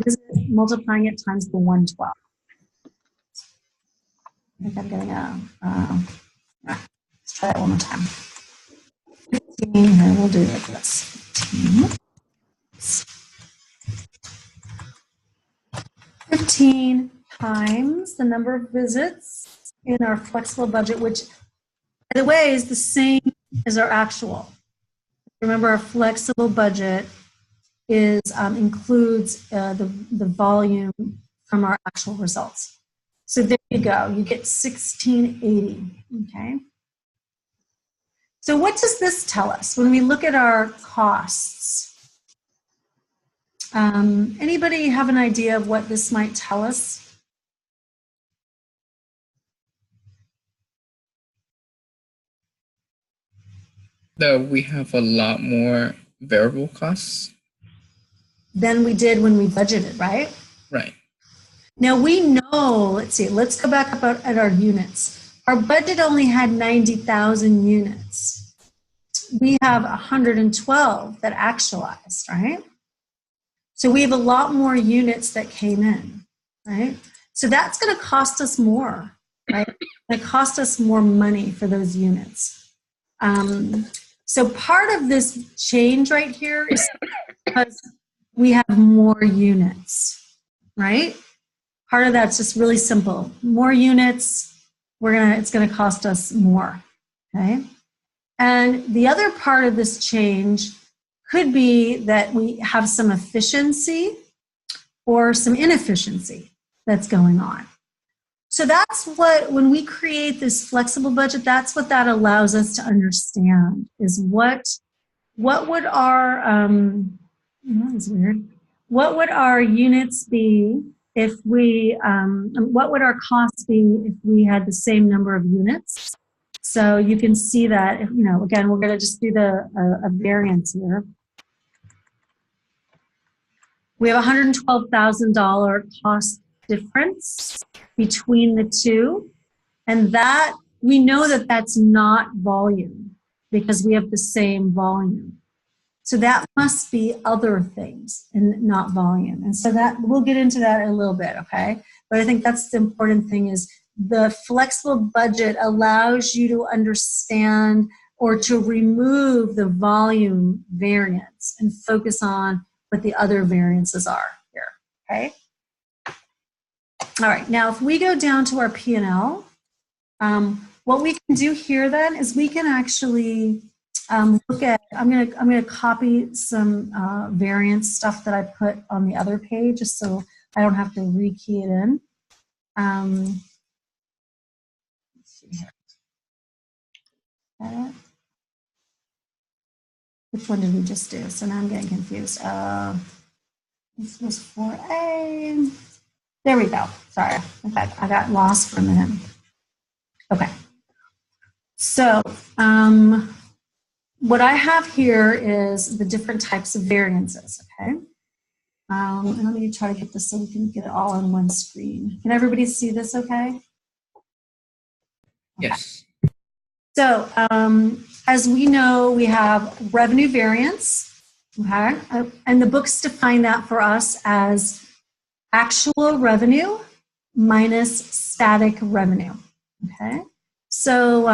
visit, multiplying it times the 112. I think I'm getting let's try that one more time. 15, here we'll do it like this. 15 times the number of visits in our flexible budget, which, by the way, is the same as our actual. Remember, our flexible budget includes the volume from our actual results. So there you go. You get 1680. Okay. So what does this tell us when we look at our costs? Anybody have an idea of what this might tell us?
That we have a lot more variable costs
Than we did when we budgeted, right?
Right.
Now we know, let's go back up at our units. Our budget only had 90,000 units. We have 112 that actualized, right? So we have a lot more units that came in, right? So that's going to cost us more, right? It cost us more money for those units. So part of this change right here is because we have more units, right? Part of that's just really simple. More units, it's going to cost us more, okay? And the other part of this change could be that we have some efficiency or some inefficiency that's going on. So that's when we create this flexible budget, that's what that allows us to understand is what would our, that was weird. What would our units be if we, what would our costs be if we had the same number of units? So you can see that, again, we're going to just do a variance here. We have $112,000 cost difference between the two. And that, we know that that's not volume because we have the same volume. So that must be other things and not volume. And so that we'll get into that in a little bit, okay? But I think that's the important thing is the flexible budget allows you to understand or to remove the volume variance and focus on what the other variances are here, okay? All right, now if we go down to our P&L, what we can do here then is we can actually look at, I'm gonna copy some variance stuff that I put on the other page just so I don't have to rekey it in. Let's see here. Got it? Which one did we just do? So now I'm getting confused. This was 4A. There we go. Sorry, I got lost for a minute. Okay. So what I have here is the different types of variances, okay? And let me try to get this so we can get it all on one screen. Can everybody see this okay?
Yes.
So as we know, we have revenue variance, okay? And the books define that for us as actual revenue minus static revenue, okay? So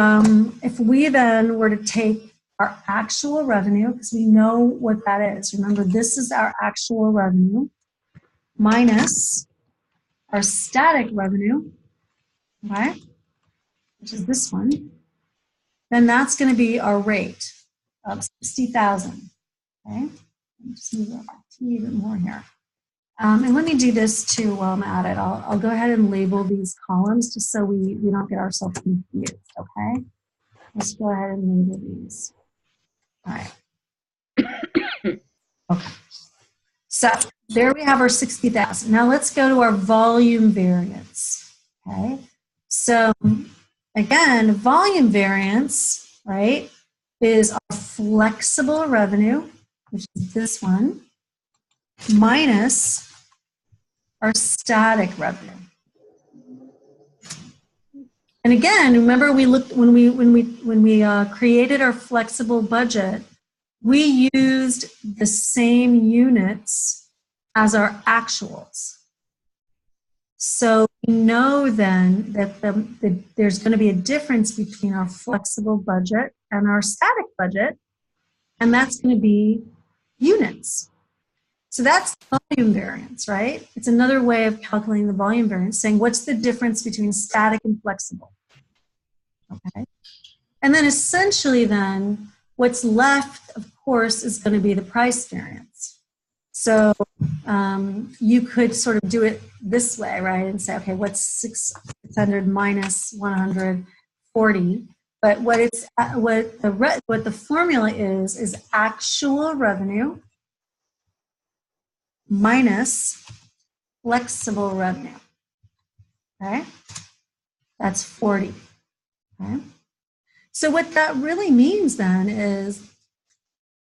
if we then were to take our actual revenue, because we know what that is. Remember, this is our actual revenue minus our static revenue, okay, which is this one. Then that's going to be our rate of 60,000, okay? Let me just move that back to you a bit more here. And let me do this too while I'm at it. I'll go ahead and label these columns just so we don't get ourselves confused, okay? Let's go ahead and label these. All right. Okay. So there we have our 60,000. Now let's go to our volume variance. Okay. So again, volume variance, right, is our flexible revenue, which is this one, minus our static revenue. And again, remember we looked when we created our flexible budget, we used the same units as our actuals. So we know then that there's going to be a difference between our flexible budget and our static budget, and that's going to be units. So that's volume variance, right? It's another way of calculating the volume variance, saying what's the difference between static and flexible. Okay. And then essentially then, what's left, of course, is going to be the price variance. So you could sort of do it this way, right? And say, okay, what's 600 minus 140? But what the formula is actual revenue minus flexible revenue. Okay, that's 40. Okay. So what that really means then is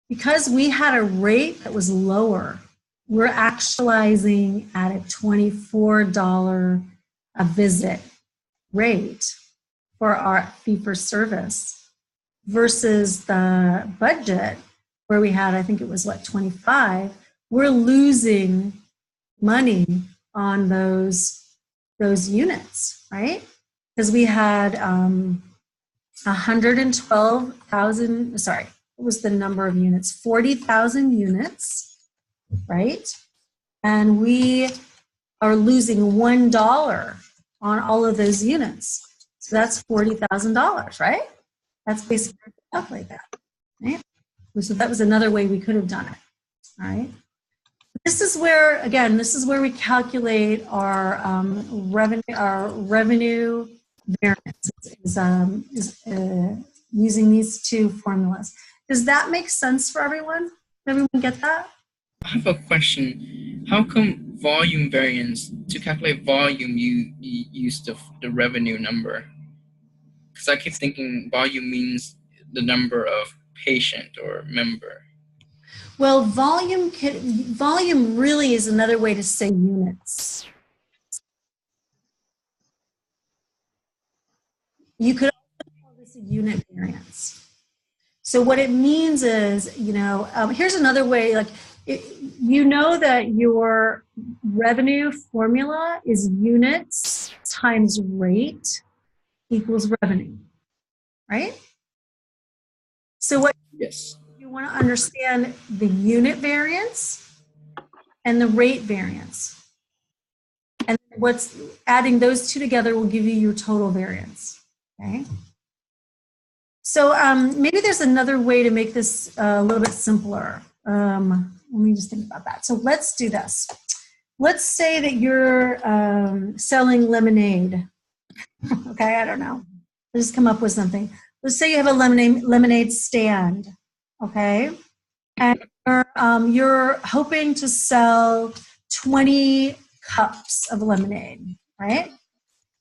because we had a rate that was lower, we're actualizing at a $24 a visit rate for our fee-for-service versus the budget where we had, I think it was what, 25. We're losing money on those units, right? Because we had 112,000, sorry, what was the number of units? 40,000 units, right? And we are losing $1 on all of those units. So that's $40,000, right? That's basically stuff like that, right? So that was another way we could have done it, all right? This is where, again, this is where we calculate our revenue variance is using these two formulas. Does that make sense for everyone? Did everyone get that?
I have a question. How come volume variance, to calculate volume, you use the revenue number? Because I keep thinking volume means the number of patient or member.
Well, volume really is another way to say units. You could also call this a unit variance. So what it means is, here's another way, you know that your revenue formula is units times rate equals revenue, right? So what
Yes.
you want to understand the unit variance and the rate variance. And what's adding those two together will give you your total variance, okay? So maybe there's another way to make this a little bit simpler. Let me just think about that. So let's do this. Let's say that you're selling lemonade. Okay, I don't know. I'll just come up with something. Let's say you have a lemonade stand, okay? And you're hoping to sell 20 cups of lemonade, right?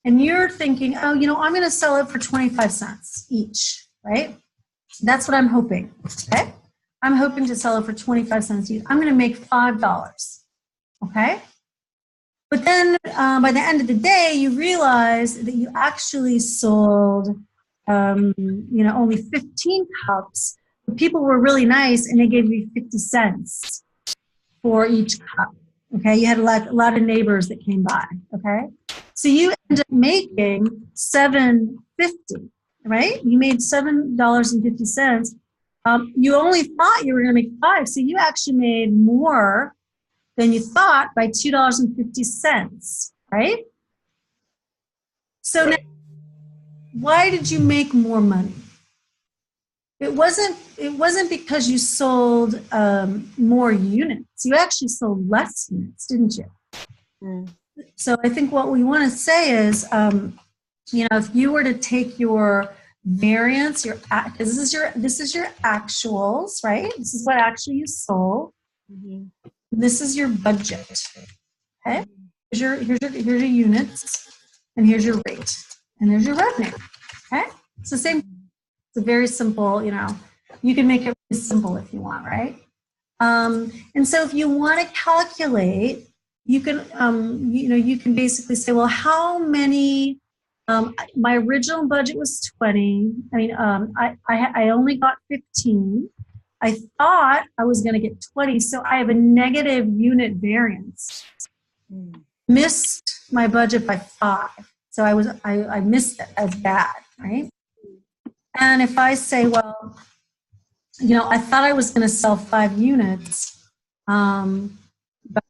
And you're thinking, oh, I'm going to sell it for 25 cents each, right? That's what I'm hoping, okay? I'm hoping to sell it for 25 cents each. I'm going to make $5, okay? But then by the end of the day, you realize that you actually sold, only 15 cups. But people were really nice, and they gave you 50 cents for each cup. Okay, you had a lot of neighbors that came by. Okay, so you end up making $7.50. Right? You made $7.50. You only thought you were going to make $5, so you actually made more than you thought by $2.50, right? So now, why did you make more money? It wasn't because you sold more units. You actually sold less units, didn't you?
Mm.
So I think what we want to say is, if you were to take your variance, this is your actuals, right? This is what actually you sold.
Mm-hmm.
This is your budget. Okay, here's your units, and here's your rate, and there's your revenue. Okay, it's the same. It's a very simple. You can make it really simple if you want, right? And so if you want to calculate, you can you can basically say, well, how many? My original budget was 20. I mean, I only got 15. I thought I was going to get 20, so I have a negative unit variance. Missed my budget by 5, so I missed it as bad, right? And if I say, well, I thought I was going to sell 5 units, but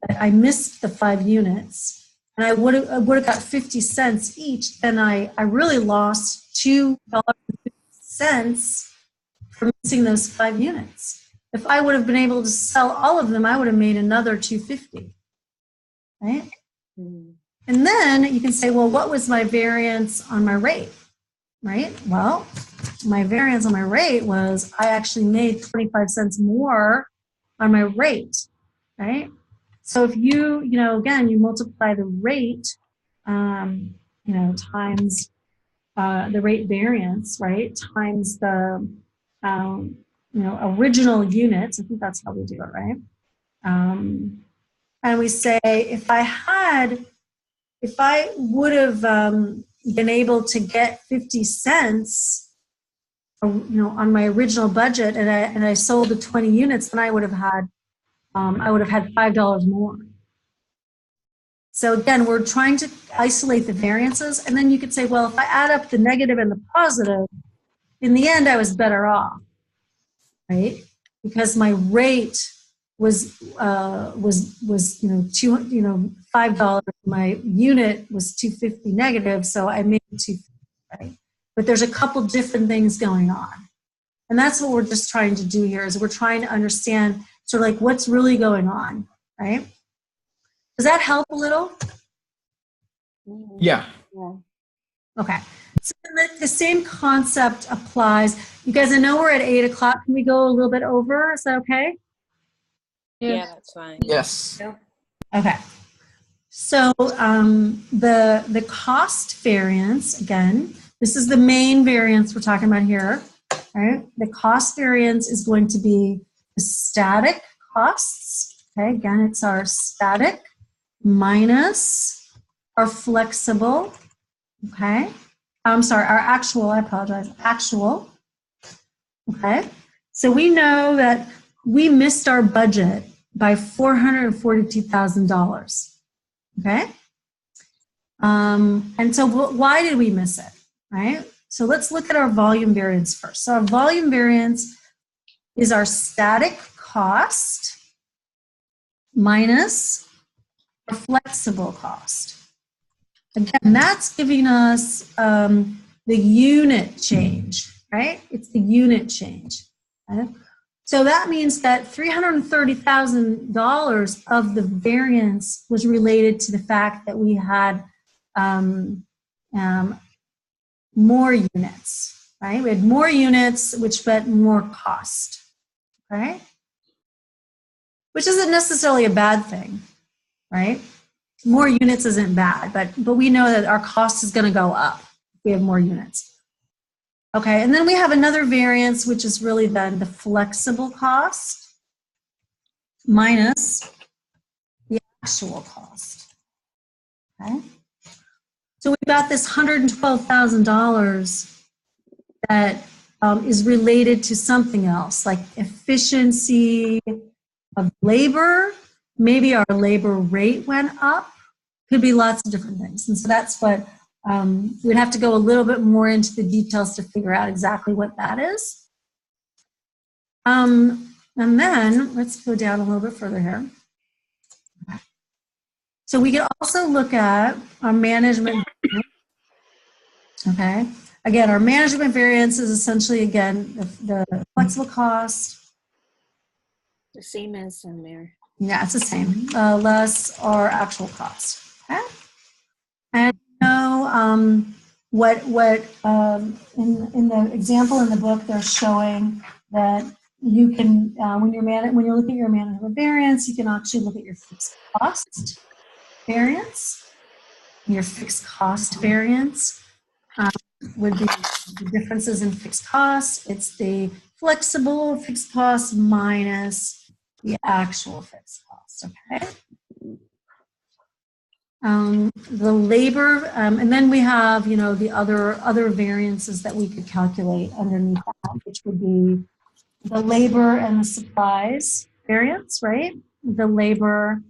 I missed the 5 units, and I would have got 50 cents each, then I really lost $2.50 for missing those 5 units. If I would have been able to sell all of them, I would have made another $2.50, right? Mm-hmm. And then you can say, well, what was my variance on my rate, right? Well, my variance on my rate was I actually made 25 cents more on my rate, right? So if you again, you multiply the rate, times the rate variance, right, times the original units. I think that's how we do it, right? And we say if I would have been able to get 50 cents, on my original budget, and I sold the 20 units, then I would have had $5 more. So again, we're trying to isolate the variances, and then you could say, well, if I add up the negative and the positive, in the end, I was better off, right? Because my rate was $5. My unit was $2.50 negative, so I made $2.50, right? But there's a couple different things going on, and that's what we're just trying to do here. Is we're trying to understand sort of like what's really going on, right? Does that help a little?
Yeah.
Okay. So the same concept applies. You guys, I know we're at 8 o'clock. Can we go a little bit over? Is that okay?
Yeah, that's fine.
Yes.
Okay. So the cost variance, again, this is the main variance we're talking about here, right? The cost variance is going to be the static costs. Okay, again, it's our static minus our flexible, okay? I'm sorry, our actual, I apologize, actual, okay? So we know that we missed our budget by $442,000, okay? And so why did we miss it, right? So let's look at our volume variance first. So our volume variance is our static cost minus our flexible cost. Again, that's giving us the unit change, right? It's the unit change. Okay? So that means that $330,000 of the variance was related to the fact that we had more units, right? We had more units, which meant more cost, right? Which isn't necessarily a bad thing, right? More units isn't bad, but we know that our cost is going to go up if we have more units. Okay, and then we have another variance, which is really then the flexible cost minus the actual cost. Okay, so we've got this $112,000 that is related to something else, like efficiency of labor. Maybe our labor rate went up. Could be lots of different things. And so that's what we'd have to go a little bit more into the details to figure out exactly what that is. And then let's go down a little bit further here. So we can also look at our management. Okay. Again, our management variance is essentially, again, the flexible cost.
The same as in there.
Yeah, it's the same, less our actual cost. Okay. And what in the example in the book, they're showing that you can when you're looking at your management variance, you can actually look at your fixed cost variance. Your fixed cost variance would be the differences in fixed costs. It's the flexible fixed cost minus the actual fixed cost. Okay. The labor, and then we have, the other variances that we could calculate underneath that, which would be the labor and the supplies variance, right? The labor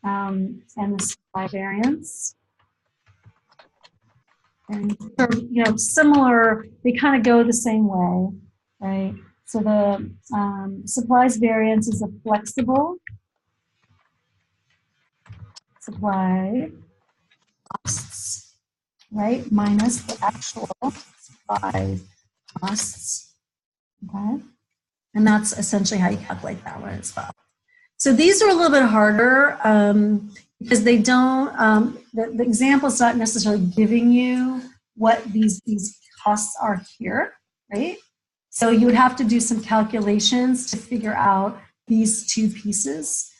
and the supply variance. And similar, they kind of go the same way, right? So the supplies variance is a flexible supply costs, right, minus the actual supply costs, okay? And that's essentially how you calculate that one as well. So these are a little bit harder because they don't, the example is not necessarily giving you what these costs are here, right? So you would have to do some calculations to figure out these two pieces.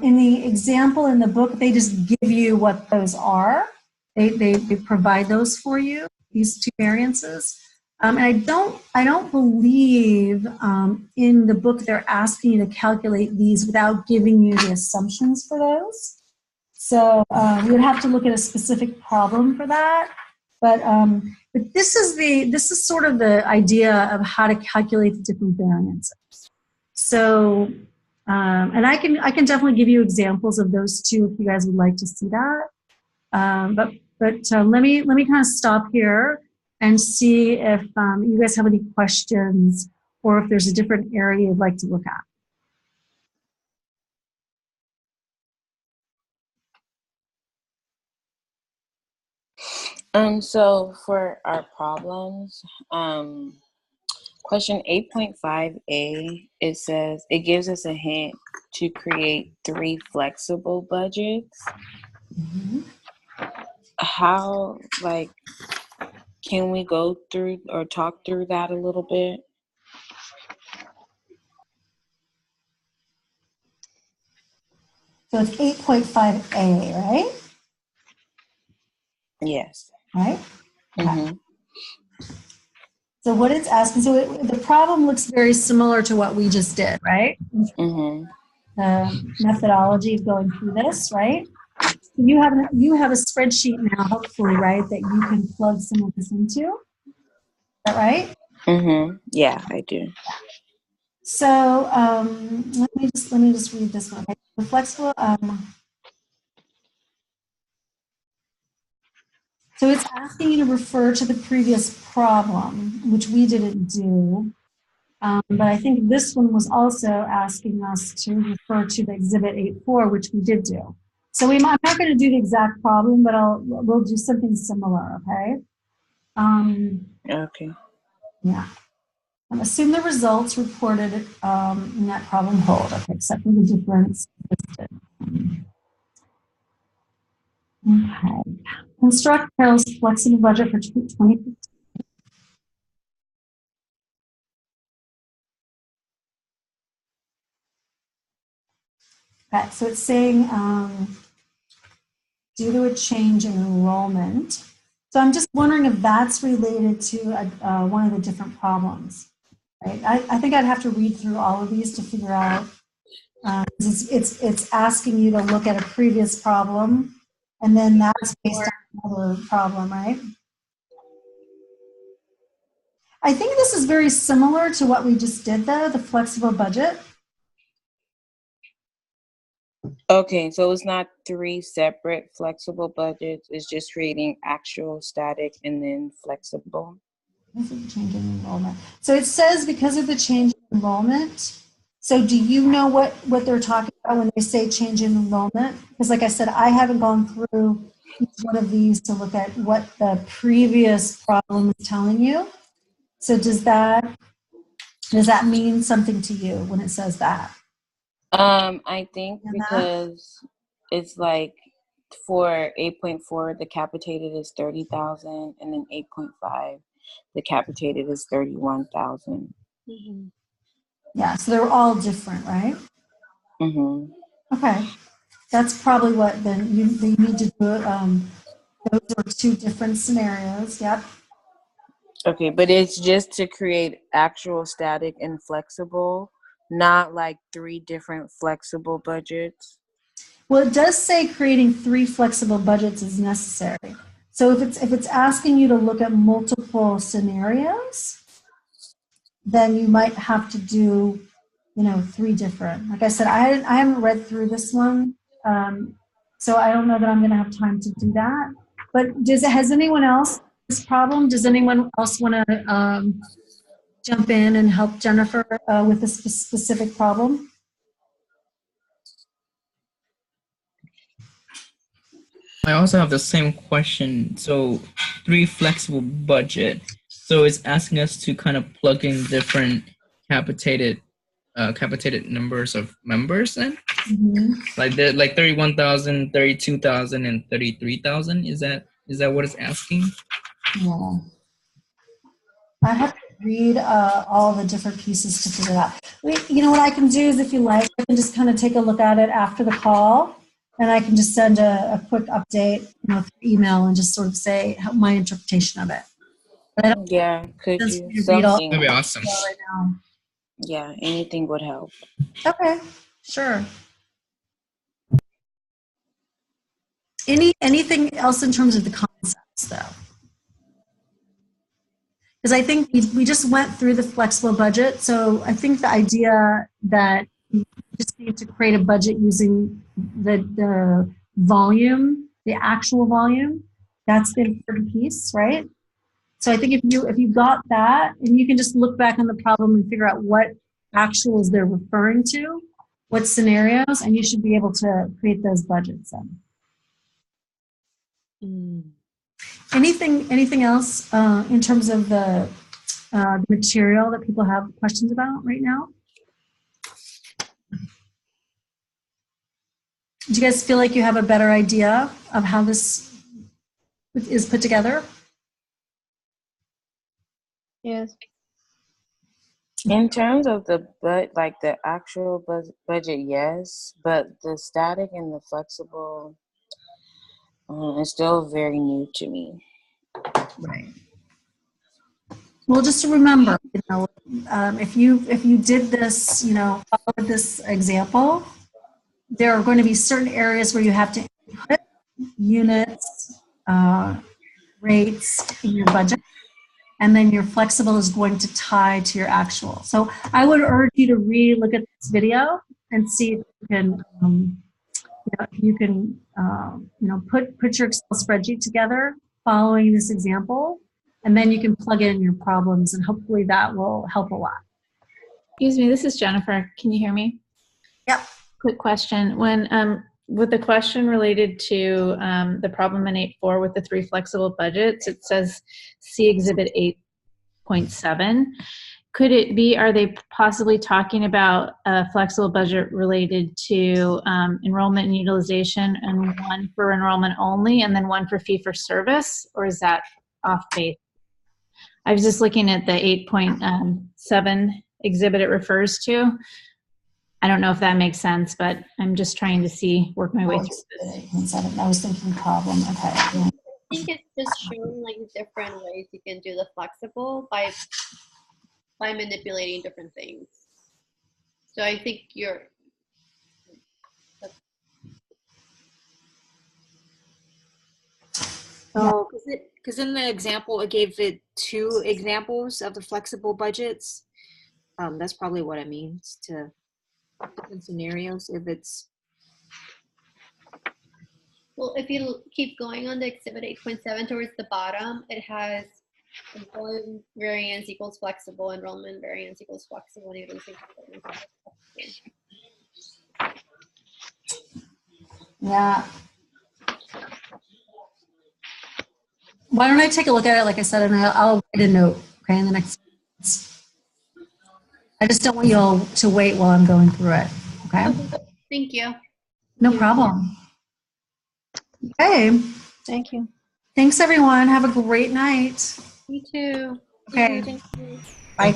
In the example in the book, they just give you what those are. They provide those for you, these two variances. And I don't believe in the book they're asking you to calculate these without giving you the assumptions for those. So you would have to look at a specific problem for that. But this is sort of the idea of how to calculate the different variances. So and I can definitely give you examples of those two if you guys would like to see that. But let me kind of stop here and see if you guys have any questions or if there's a different area you'd like to look at.
So for our problems, question 8.5a, it says, it gives us a hint to create 3 flexible budgets.
Mm-hmm.
How, can we go through or talk through that a little bit?
So it's 8.5a, right?
Yes.
Right?
Mm-hmm.
So what it's asking, so the problem looks very similar to what we just did, right?
Mm-hmm.
The methodology of going through this, right? You have a spreadsheet now, hopefully, right, that you can plug some of this into. Is that right?
Mm-hmm. Yeah, I do.
So let me just read this one. Okay? The flexible. So it's asking you to refer to the previous problem, which we didn't do. But I think this one was also asking us to refer to the Exhibit 8.4, which we did do. So I'm not going to do the exact problem, but we'll do something similar, okay?
Okay.
Yeah. Assume the results reported in that problem hold, okay, except for the difference listed. Okay. Construct Carol's flexible budget for 2015. Okay, so it's saying due to a change in enrollment, So I'm just wondering if that's related to one of the different problems, right? I think I'd have to read through all of these to figure out. It's asking you to look at a previous problem, and then that's based on another problem, right? I think this is very similar to what we just did, though, the flexible budget.
Okay, so it's not 3 separate flexible budgets. It's just creating actual, static, and then flexible.
Because of the change in enrollment. So it says because of the change in enrollment. So do you know what they're talking about when they say change in enrollment? Because like I said, I haven't gone through each one of these to look at what the previous problem is telling you. So does that mean something to you when it says that?
I think
And that?
because it's like for 8.4, the capitated is 30,000, and then 8.5, the capitated is 31,000.
Yeah, so they're all different, right?
Mm-hmm.
Okay, that's probably what then you need to do. Those are 2 different scenarios. Yep.
Okay, but it's just to create actual, static, and flexible, not like 3 different flexible budgets.
Well, it does say creating 3 flexible budgets is necessary. So if it's asking you to look at multiple scenarios, then you might have to do, 3 different. Like I said, I haven't read through this one, so I don't know that I'm going to have time to do that. But has anyone else this problem? Does anyone else want to jump in and help Jennifer with this specific problem?
I also have the same question. So 3 flexible budget. So it's asking us to kind of plug in different capitated numbers of members then?
Mm-hmm.
Like 31,000, 32,000, and 33,000. Is that what it's asking?
Yeah. I have to read all the different pieces to figure it out. You know what I can do is, if you like, I can just kind of take a look at it after the call, and I can just send a quick update, through email, and just sort of say my interpretation of it. But I don't
Yeah, could
sense
you?
me to read all
That'd be awesome.
right now.
Yeah, anything would help.
Okay, sure. Anything else in terms of the concepts, though? Because I think we just went through the flexible budget. So I think the idea that you just need to create a budget using the volume, the actual volume, that's the important piece, right? So I think if you got that, and you can just look back on the problem and figure out what actuals they're referring to, what scenarios, and you should be able to create those budgets then. Anything else in terms of the material that people have questions about right now? Do you guys feel like you have a better idea of how this is put together?
Yes.
In terms of the the actual budget, yes, but the static and the flexible is still very new to me.
Right. Well, just to remember, if you did this, followed this example, there are going to be certain areas where you have to input units, rates in your budget, and then your flexible is going to tie to your actual. So I would urge you to re-look at this video and see if you can, put your Excel spreadsheet together following this example, and then you can plug in your problems, and hopefully that will help a lot.
Excuse me, this is Jennifer. Can you hear me?
Yep.
Quick question. When with the question related to the problem in 8.4 with the 3 flexible budgets, it says see Exhibit 8.7. Could it be, are they possibly talking about a flexible budget related to enrollment and utilization, and one for enrollment only, and then one for fee for service, or is that off base? I was just looking at the 8.7 exhibit it refers to. I don't know if that makes sense, but I'm just trying to work my way through this.
I was thinking problem. Okay.
think it's just showing like different ways you can do the flexible by manipulating different things. So I think you're.
Oh, because in the example, it gave it 2 examples of the flexible budgets. That's probably what it means to different scenarios. If it's
Well, if you keep going on the exhibit 8.7 towards the bottom, it has enrollment variance equals flexible, enrollment variance equals flexible, and even
Yeah. Why don't I take a look at it, like I said, and I'll write a note, okay, in the next minutes. I just don't want you all to wait while I'm going through it, okay?
Thank you.
No problem. Okay,
Thank you.
thanks everyone. Have a great night.
You too.
Okay,
Thank you.
bye.